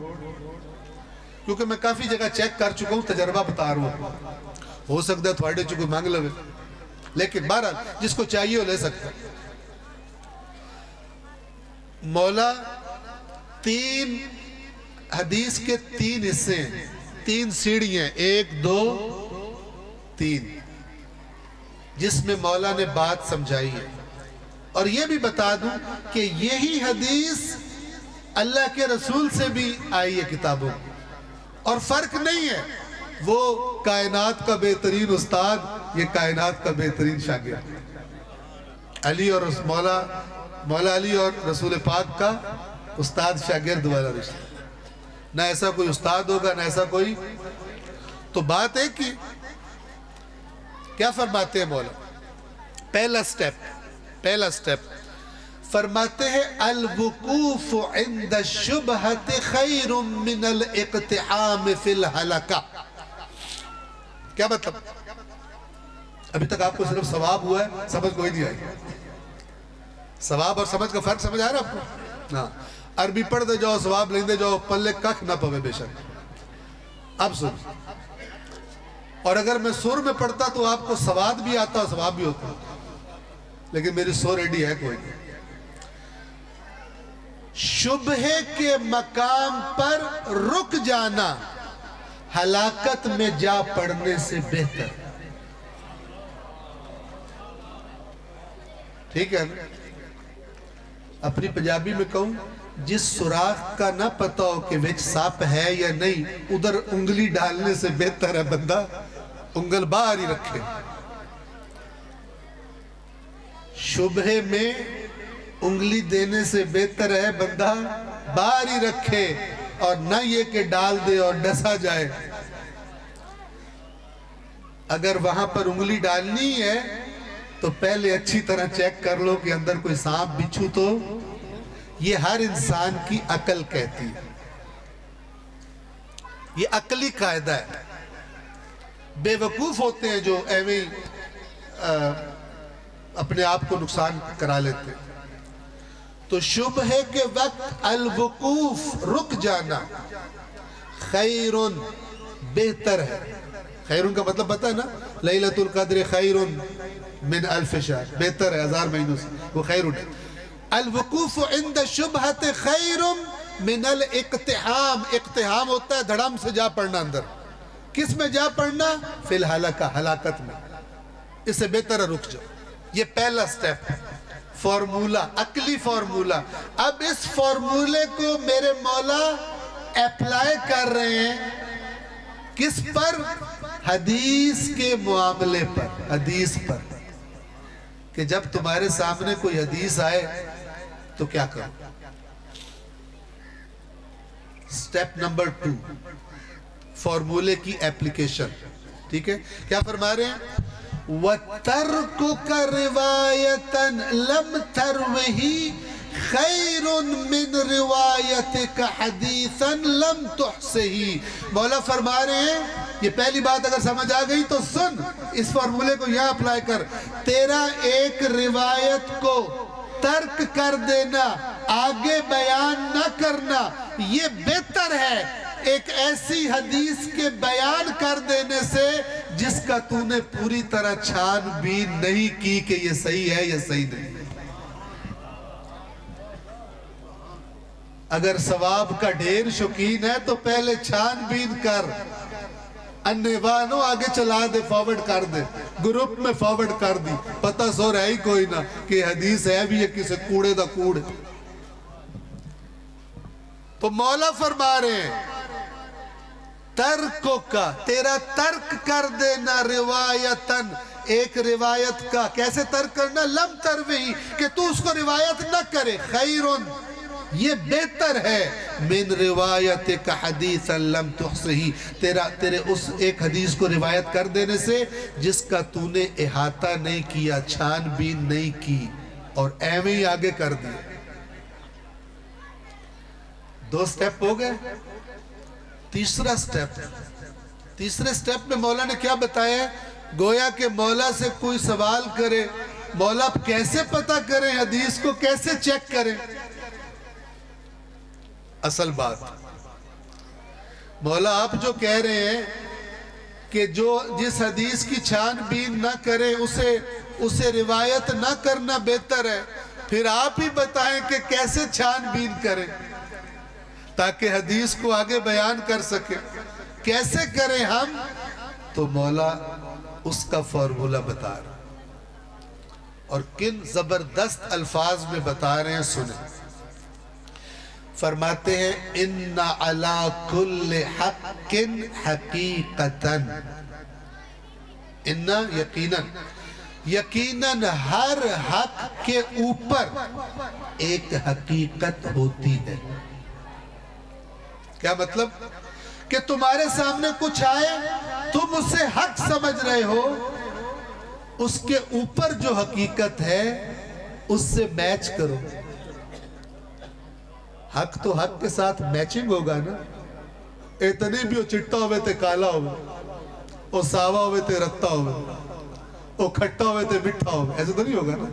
کیونکہ میں کافی جگہ چیک کر چکا ہوں، تجربہ بتا رہا ہوں، ہو سکتا ہے تھوڑے چکو مانگ لوے، لیکن بہرحال جس کو چاہیے ہو لے سکتا ہے۔ مولا 3 حدیث کے 3 حصے ہیں، 3 سیڑھیاں، 1 2 3، جس میں مولا نے بات سمجھائی ہے۔ اور یہ بھی بتا دوں کہ یہی حدیث اللہ کے رسول سے بھی آئی ہے کتابوں، اور فرق نہیں ہے، وہ کائنات کا بہترین استاد، یہ کائنات کا بہترین شاگرد، علی اور مولا علی اور رسول پاک کا استاد شاگرد والا رشتہ، نہ ایسا کوئی استاد ہوگا نہ ایسا کوئی۔ تو بات ہے کہ کیا فرماتے ہیں مولا؟ پہلا سٹیپ فرماتے ہیں الوقوف عند الشبہۃ خیر من الاقتحام فی الحلقہ. کیا مطلب؟ ابھی تک آپ کو صرف ثواب ہوا ہے، سمجھ کوئی نہیں آئی. ثواب اور سمجھ کا فرق سمجھ آ رہا ہے آپ کو؟ ہاں، عربی پڑھ دے جاؤ، ثواب لیندے جاؤ، پلے ککھ نہ پوے بے شک. اب سن، اور اگر میں سر میں پڑھتا تو آپ کو سواد بھی آتا اور ثواب بھی ہوتا، لیکن میری سور ایڈی ہے کوئی نہیں. شبہے کے مقام پر رک جانا ہلاکت میں جا پڑنے سے بہتر. ٹھیک ہے نا؟ اپنی پنجابی میں کہوں، جس سوراخ کا نہ پتا ہو کہ وچ ساپ ہے یا نہیں، ادھر انگلی ڈالنے سے بہتر ہے بندہ انگل باہر ہی رکھے. شبہے میں انگلی دینے سے بہتر ہے بندہ باہر ہی رکھے، اور نہ یہ کہ ڈال دے اور ڈسا جائے. اگر وہاں پر انگلی ڈالنی ہے تو پہلے اچھی طرح چیک کر لو کہ اندر کوئی سانپ بچھو تو. یہ ہر انسان کی عقل کہتی ہے، یہ عقلی قاعدہ ہے. بے وقوف ہوتے ہیں جو ایویں اپنے آپ کو نقصان کرا لیتے. تو شبہے کے وقت الوقوف رک جانا خیرن بہتر ہے. خیرن کا مطلب پتہ ہے نا؟ لیلۃ القدر خیرن من الف شہر، بہتر ہے 1000 مہینوں سے، وہ خیرن ہے. الوقوف عند الشبہۃ خیر من الاقتحام. اقتحام ہوتا ہے دھڑام سے جا پڑنا اندر. کس میں جا پڑنا؟ فی الحلقہ، ہلاکت میں. اس سے بہتر ہے رک جاؤ. یہ پہلا سٹیپ، فارمولا، عقلی فارمولا. اب اس فارمولے کو میرے مولا اپلائی کر رہے ہیں کس پر؟ حدیث کے معاملے پر. حدیث پر کہ جب تمہارے سامنے کوئی حدیث آئے تو کیا کرو؟ سٹیپ نمبر 2، فارمولے کی اپلیکیشن. ٹھیک ہے، کیا فرما رہے ہیں؟ وَتَرْكُكَ رِوَایَةً لَمْ تَرْوِهِ خَيْرٌ مِّن رِوَایَتِكَ حَدِيثًا لَمْ تُحْصِهِ. مولا فرما رہے ہیں، یہ پہلی بات اگر سمجھ آ گئی تو سن، اس فارمولے کو یہاں اپلائی کر. تیرا ایک روایت کو ترک کر دینا، آگے بیان نہ کرنا، یہ بہتر ہے ایک ایسی حدیث کے بیان کر دینے سے جس کا تو نے پوری طرح چھان بین نہیں کی کہ یہ صحیح ہے یا صحیح نہیں. اگر ثواب کا ڈھیر شوقین ہے تو پہلے چھان بین کر. انیوانو آگے چلا دے، فارورڈ کر دے، گروپ میں فارورڈ کر دی، پتہ سو رہا ہی کوئی نہ کہ حدیث ہے بھی یہ کسے کوڑے دا کوڑ. تو مولا فرما رہے ہیں ترکو کا، تیرا ترک کر دینا روایتاً، ایک روایت کا. کیسے ترک کرنا؟ لم تروی، کہ تو اس کو روایت نہ کرے. خیرن، یہ بہتر ہے من روایت کا حدیث لم تحصہی، تیرے اس ایک حدیث کو روایت کر دینے سے جس کا تو نے احاطہ نہیں کیا، چھان بین نہیں کی اور ایویں ہی آگے کر دیا. 2 سٹیپ ہو گئے. تیسرا سٹیپ، تیسرے سٹیپ میں مولا نے کیا بتایا؟ گویا کہ مولا سے کوئی سوال کرے، مولا کیسے پتہ کریں حدیث کو، کیسے چیک کریں؟ اصل بات مولا آپ جو کہہ رہے ہیں کہ جو جس حدیث کی چھان بین نہ کرے اسے روایت نہ کرنا بہتر ہے. پھر آپ ہی بتائیں کہ کیسے چھان بین کریں تاکہ حدیث کو آگے بیان کر سکے. کیسے کریں ہم؟ تو مولا اس کا فارمولہ بتا رہے ہیں اور کن زبردست الفاظ میں بتا رہے ہیں، سنیں. فرماتے ہیں ان علی کل حق حقیقتاً، ان یقیناً ہر حق کے اوپر ایک حقیقت ہوتی ہے. کیا مطلب؟ کہ تمہارے سامنے کچھ آئے، تم اسے حق سمجھ رہے ہو، اس کے اوپر جو حقیقت ہے اس سے میچ کرو. حق تو حق کے ساتھ میچنگ ہوگا نا. اتنے بھی وہ چٹا ہوئے تے کالا ہوئے, وہ ساوا ہوئے تے رتا ہوئے, وہ کھٹا ہوئے تے مٹھا ہوئے, ایسے تو نہیں ہوگا نا.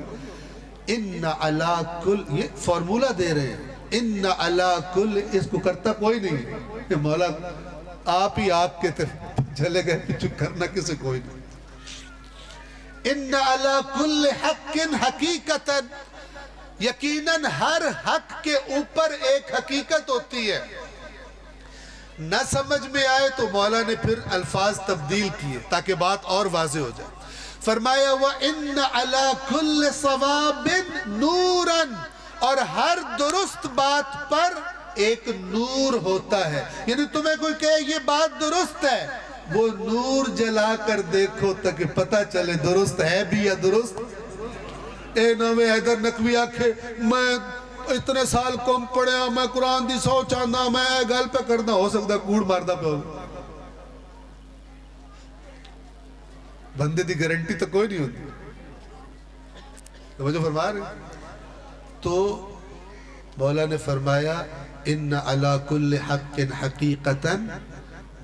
ان علی کل, یہ فارمولا دے رہے ہیں, ان علی کل, اس کو کرتا کوئی نہیں ہے. یہ مولا آپ ہی آپ کے چلے گئے, پچھو کرنا کسے کوئی نہیں. ان علی کل حق حقیقتا, یقیناً ہر حق کے اوپر ایک حقیقت ہوتی ہے. نہ سمجھ میں آئے تو مولا نے پھر الفاظ تبدیل کیے تاکہ بات اور واضح ہو جائے. فرمایا وَإِنَّ عَلَى كُلِّ صَوَابٍ نُورًا, اور ہر درست بات پر ایک نور ہوتا ہے. یعنی تمہیں کوئی کہے یہ بات درست ہے, وہ نور جلا کر دیکھو تاکہ پتہ چلے درست ہے بھی یا درست. اے نوے حیدر نقوی آکھے میں اتنے سال کم پڑھیا, میں قرآن دی 100 چاندہ, میں گل پہ کرنا, ہو سکتا کوڑ ماردہ پہ ہو. بندے دی گارنٹی تو کوئی نہیں ہوتی. توجہ فرما رہے. تو مولا نے فرمایا ان علی کل حق حقیقتا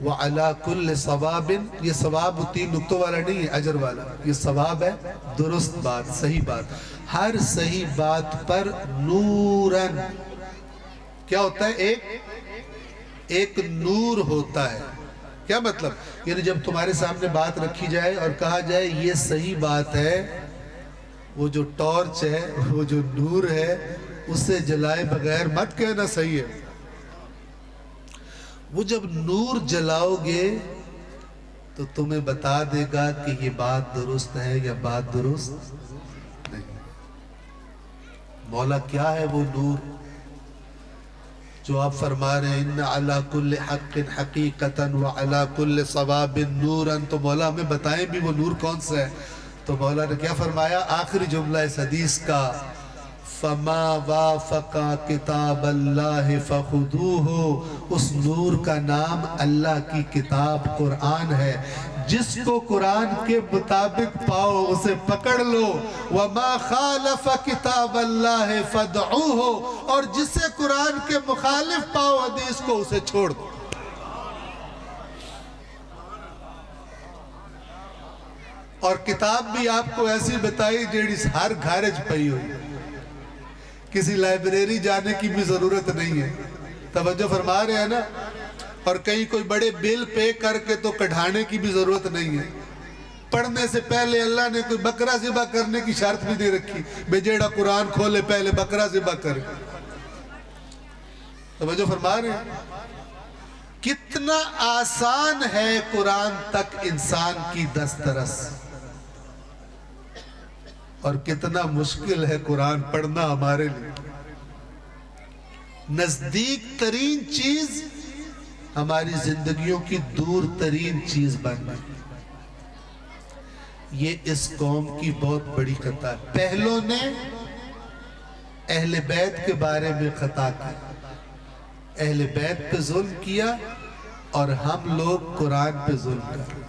وعلی کل ثواب, یہ ثواب 3 نقطوں والا نہیں ہے, اجر والا. یہ ثواب ہے درست بات, صحیح بات. ہر صحیح بات پر نوراً, کیا ہوتا ہے, ایک نور ہوتا ہے. کیا مطلب؟ یعنی جب تمہارے سامنے بات رکھی جائے اور کہا جائے یہ صحیح بات ہے, وہ جو ٹارچ ہے, وہ جو نور ہے, اسے جلائے بغیر مت کہنا صحیح ہے. وہ جب نور جلاؤ گے تو تمہیں بتا دے گا کہ یہ بات درست ہے یا بات درست نہیں. مولا کیا ہے وہ نور جو آپ فرما رہے ہیں ان علی کل حق حقیقتا وعلی کل صواب نورا. تو مولا ہمیں بتائیں بھی وہ نور کون سا ہے. تو مولا نے کیا فرمایا آخری جملہ اس حدیث کا, فما وافق کتاب اللہ فخذوہ, اس نور کا نام اللہ کی کتاب قرآن ہے. جس کو قرآن کے مطابق پاؤ اسے پکڑ لو. وما خالف کتاب اللہ فدعوہ, اور جسے قرآن کے مخالف پاؤ حدیث کو, اسے چھوڑ دو. اور کتاب بھی آپ کو ایسی بتائی جیڑی ہر گھارج پئی ہوئی, کسی لائبریری جانے کی بھی ضرورت نہیں ہے. توجہ فرما رہے ہیں نا. اور کہیں کوئی بڑے بل پے کر کے تو کڑھانے کی بھی ضرورت نہیں ہے. پڑھنے سے پہلے اللہ نے کوئی بکرا ذبح کرنے کی شرط بھی دے رکھی, بے جیڑا قرآن کھولے پہلے بکرا ذبح کرے. توجہ فرما رہے ہیں. کتنا آسان ہے قرآن تک انسان کی دسترس, اور کتنا مشکل ہے قرآن پڑھنا ہمارے لیے. نزدیک ترین چیز ہماری زندگیوں کی دور ترین چیز بن گئی. یہ اس قوم کی بہت بڑی خطا ہے. پہلوں نے اہل بیت کے بارے میں خطا کی, اہل بیت پہ ظلم کیا, اور ہم لوگ قرآن پہ ظلم کر رہے ہیں.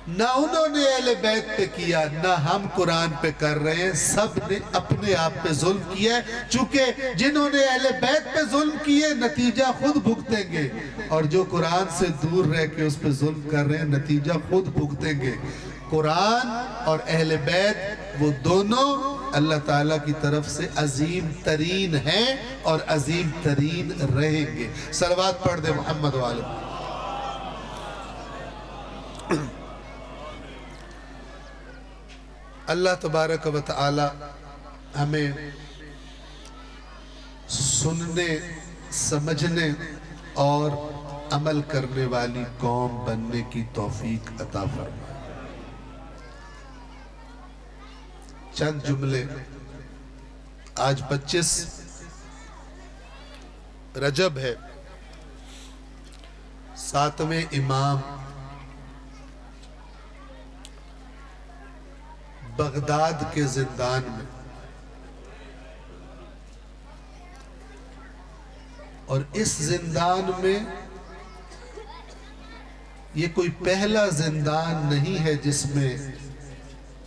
نہ انہوں نے اہل بیت پہ کیا, نہ ہم قرآن پہ کر رہے ہیں. سب نے اپنے آپ پہ ظلم کیا ہے, چونکہ جنہوں نے اہل بیت پہ ظلم کیے نتیجہ خود بھگتیں گے, اور جو قرآن سے دور رہ کے اس پہ ظلم کر رہے ہیں نتیجہ خود بھگتیں گے. قرآن اور اہل بیت وہ دونوں اللہ تعالیٰ کی طرف سے عظیم ترین ہیں اور عظیم ترین رہیں گے. صلوات پڑھ دے محمد والے. اللہ تبارک و تعالی ہمیں سننے, سمجھنے اور عمل کرنے والی قوم بننے کی توفیق عطا فرمائے. چند جملے. آج 25 رجب ہے, 7ویں امام بغداد کے زندان میں, اور اس زندان میں یہ کوئی پہلا زندان نہیں ہے جس میں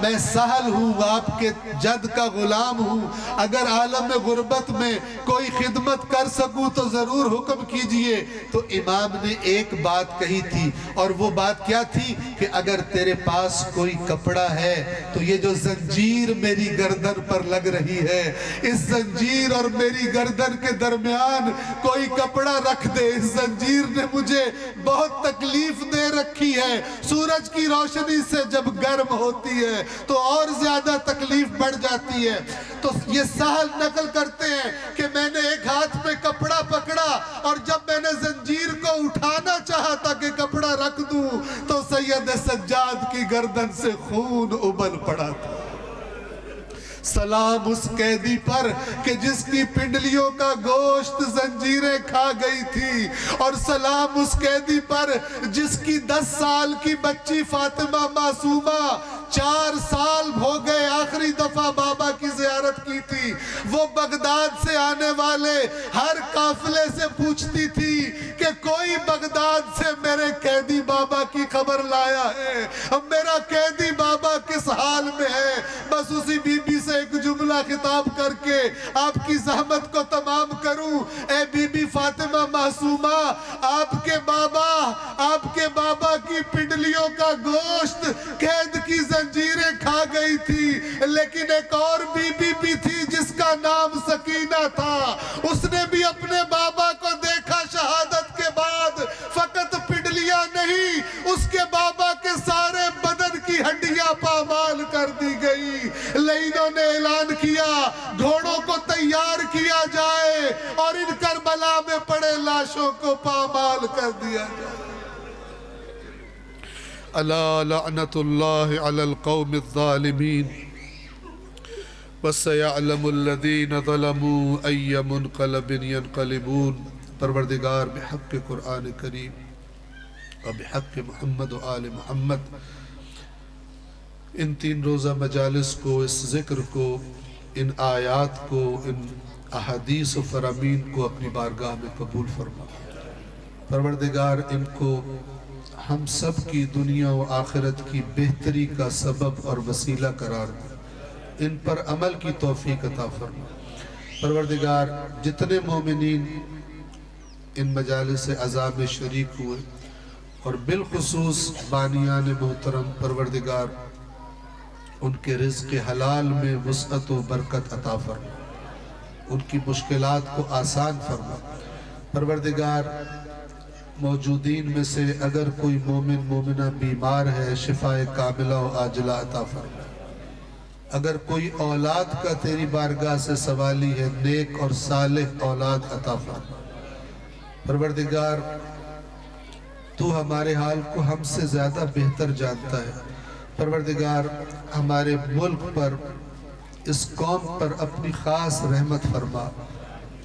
میں سہل ہوں، آپ کے جد کا غلام ہوں، اگر عالم غربت میں کوئی خدمت کر سکوں تو ضرور حکم کیجئے۔ تو امام نے ایک بات کہی تھی، اور وہ بات کیا تھی کہ اگر تیرے پاس کوئی کپڑا ہے تو یہ جو زنجیر میری گردن پر لگ رہی ہے، اس زنجیر اور میری گردن کے درمیان کوئی کپڑا رکھ دے، اس زنجیر نے مجھے بہت تکلیف دے رکھی ہے، سورج کی روشنی سے جب گرم ہوتی ہے تو اور زیادہ تکلیف بڑھ جاتی ہے۔ تو یہ سہل نقل کرتے ہیں کہ میں نے ایک ہاتھ میں کپڑا پکڑا، اور جب میں نے زنجیر کو اٹھانا چاہا تھا کہ کپڑا رکھ دوں تو سید سجاد کی گردن سے خون ابل پڑا تھا۔ سلام اس قیدی پر کہ جس کی پنڈلیوں کا گوشت زنجیریں کھا گئی تھی، اور سلام اس قیدی پر جس کی 10 سال کی بچی فاطمہ معصومہ 4 سال ہو گئے آخری دفعہ بابا کی زیارت کی تھی، وہ بغداد سے آنے والے ہر قافلے سے پوچھتی تھی کہ کوئی بغداد سے میرے قیدی بابا کی خبر لایا ہے، میرا قیدی بابا کس حال میں ہے۔ بس اسی بی بی سے ایک جملہ خطاب کر کے آپ کی زحمت کو تمام کروں، اے بی بی فاطمہ معصومہ، آپ کے بابا کی پنڈلیوں کا گوشت قید کی زنجیریں کھا گئی تھی، لیکن ایک اور بی بی بھی تھی جس کا نام سکینہ تھا، اس نے بھی اپنے بابا کو دیکھا شہادت کے بعد، فقط پنڈلیاں نہیں، اس کے بابا کے سارے بدن کی ہڈیاں پامال کر دی گئی۔ لعینوں نے اعلان کیا گھوڑوں کو تیار کیا جائے اور ان کربلا میں پڑے لاشوں کو پامال کر دیا جائے۔ الا لعنت اللہ علی القوم الظالمین وسیعلم الذین ظلموا ای منقلب ینقلبون۔ پروردگار بحق قرآن کریم اور بحق محمد و آل محمد ان 3 روزہ مجالس کو، اس ذکر کو، ان آیات کو، ان احادیث و فرامین کو اپنی بارگاہ میں قبول فرما۔ پروردگار ان کو ہم سب کی دنیا و آخرت کی بہتری کا سبب اور وسیلہ قرار دے، ان پر عمل کی توفیق عطا فرما۔ پروردگار جتنے مومنین ان مجالس عزا میں شریک ہوئے، اور بالخصوص بانیان محترم، پروردگار ان کے رزق حلال میں وسعت و برکت عطا فرما، ان کی مشکلات کو آسان فرما۔ پروردگار موجودین میں سے اگر کوئی مومن مومنہ بیمار ہے، شفاء کاملہ و عاجلہ عطا فرما۔ اگر کوئی اولاد کا تیری بارگاہ سے سوالی ہے، نیک اور صالح اولاد عطا فرما۔ پروردگار تو ہمارے حال کو ہم سے زیادہ بہتر جانتا ہے۔ پروردگار ہمارے ملک پر، اس قوم پر اپنی خاص رحمت فرما،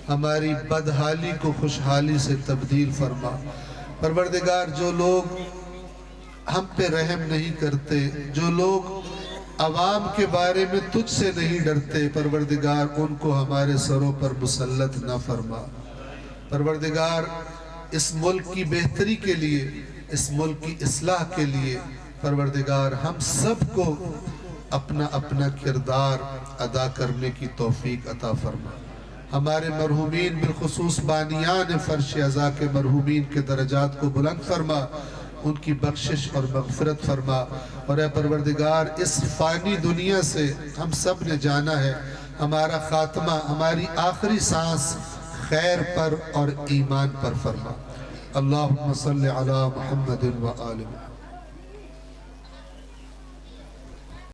ہماری بدحالی کو خوشحالی سے تبدیل فرما۔ پروردگار جو لوگ ہم پہ رحم نہیں کرتے، جو لوگ عوام کے بارے میں تجھ سے نہیں ڈرتے، پروردگار ان کو ہمارے سروں پر مسلط نہ فرما۔ پروردگار اس ملک کی بہتری کے لیے، اس ملک کی اصلاح کے لیے، پروردگار ہم سب کو اپنا اپنا کردار ادا کرنے کی توفیق عطا فرما۔ ہمارے مرحومین بالخصوص بانیان فرش عزا کے مرحومین کے درجات کو بلند فرما، ان کی بخشش اور مغفرت فرما۔ اور اے پروردگار اس فانی دنیا سے ہم سب نے جانا ہے، ہمارا خاتمہ، ہماری آخری سانس خیر پر اور ایمان پر فرما۔ اللہم صلی علی محمد و آل محمد۔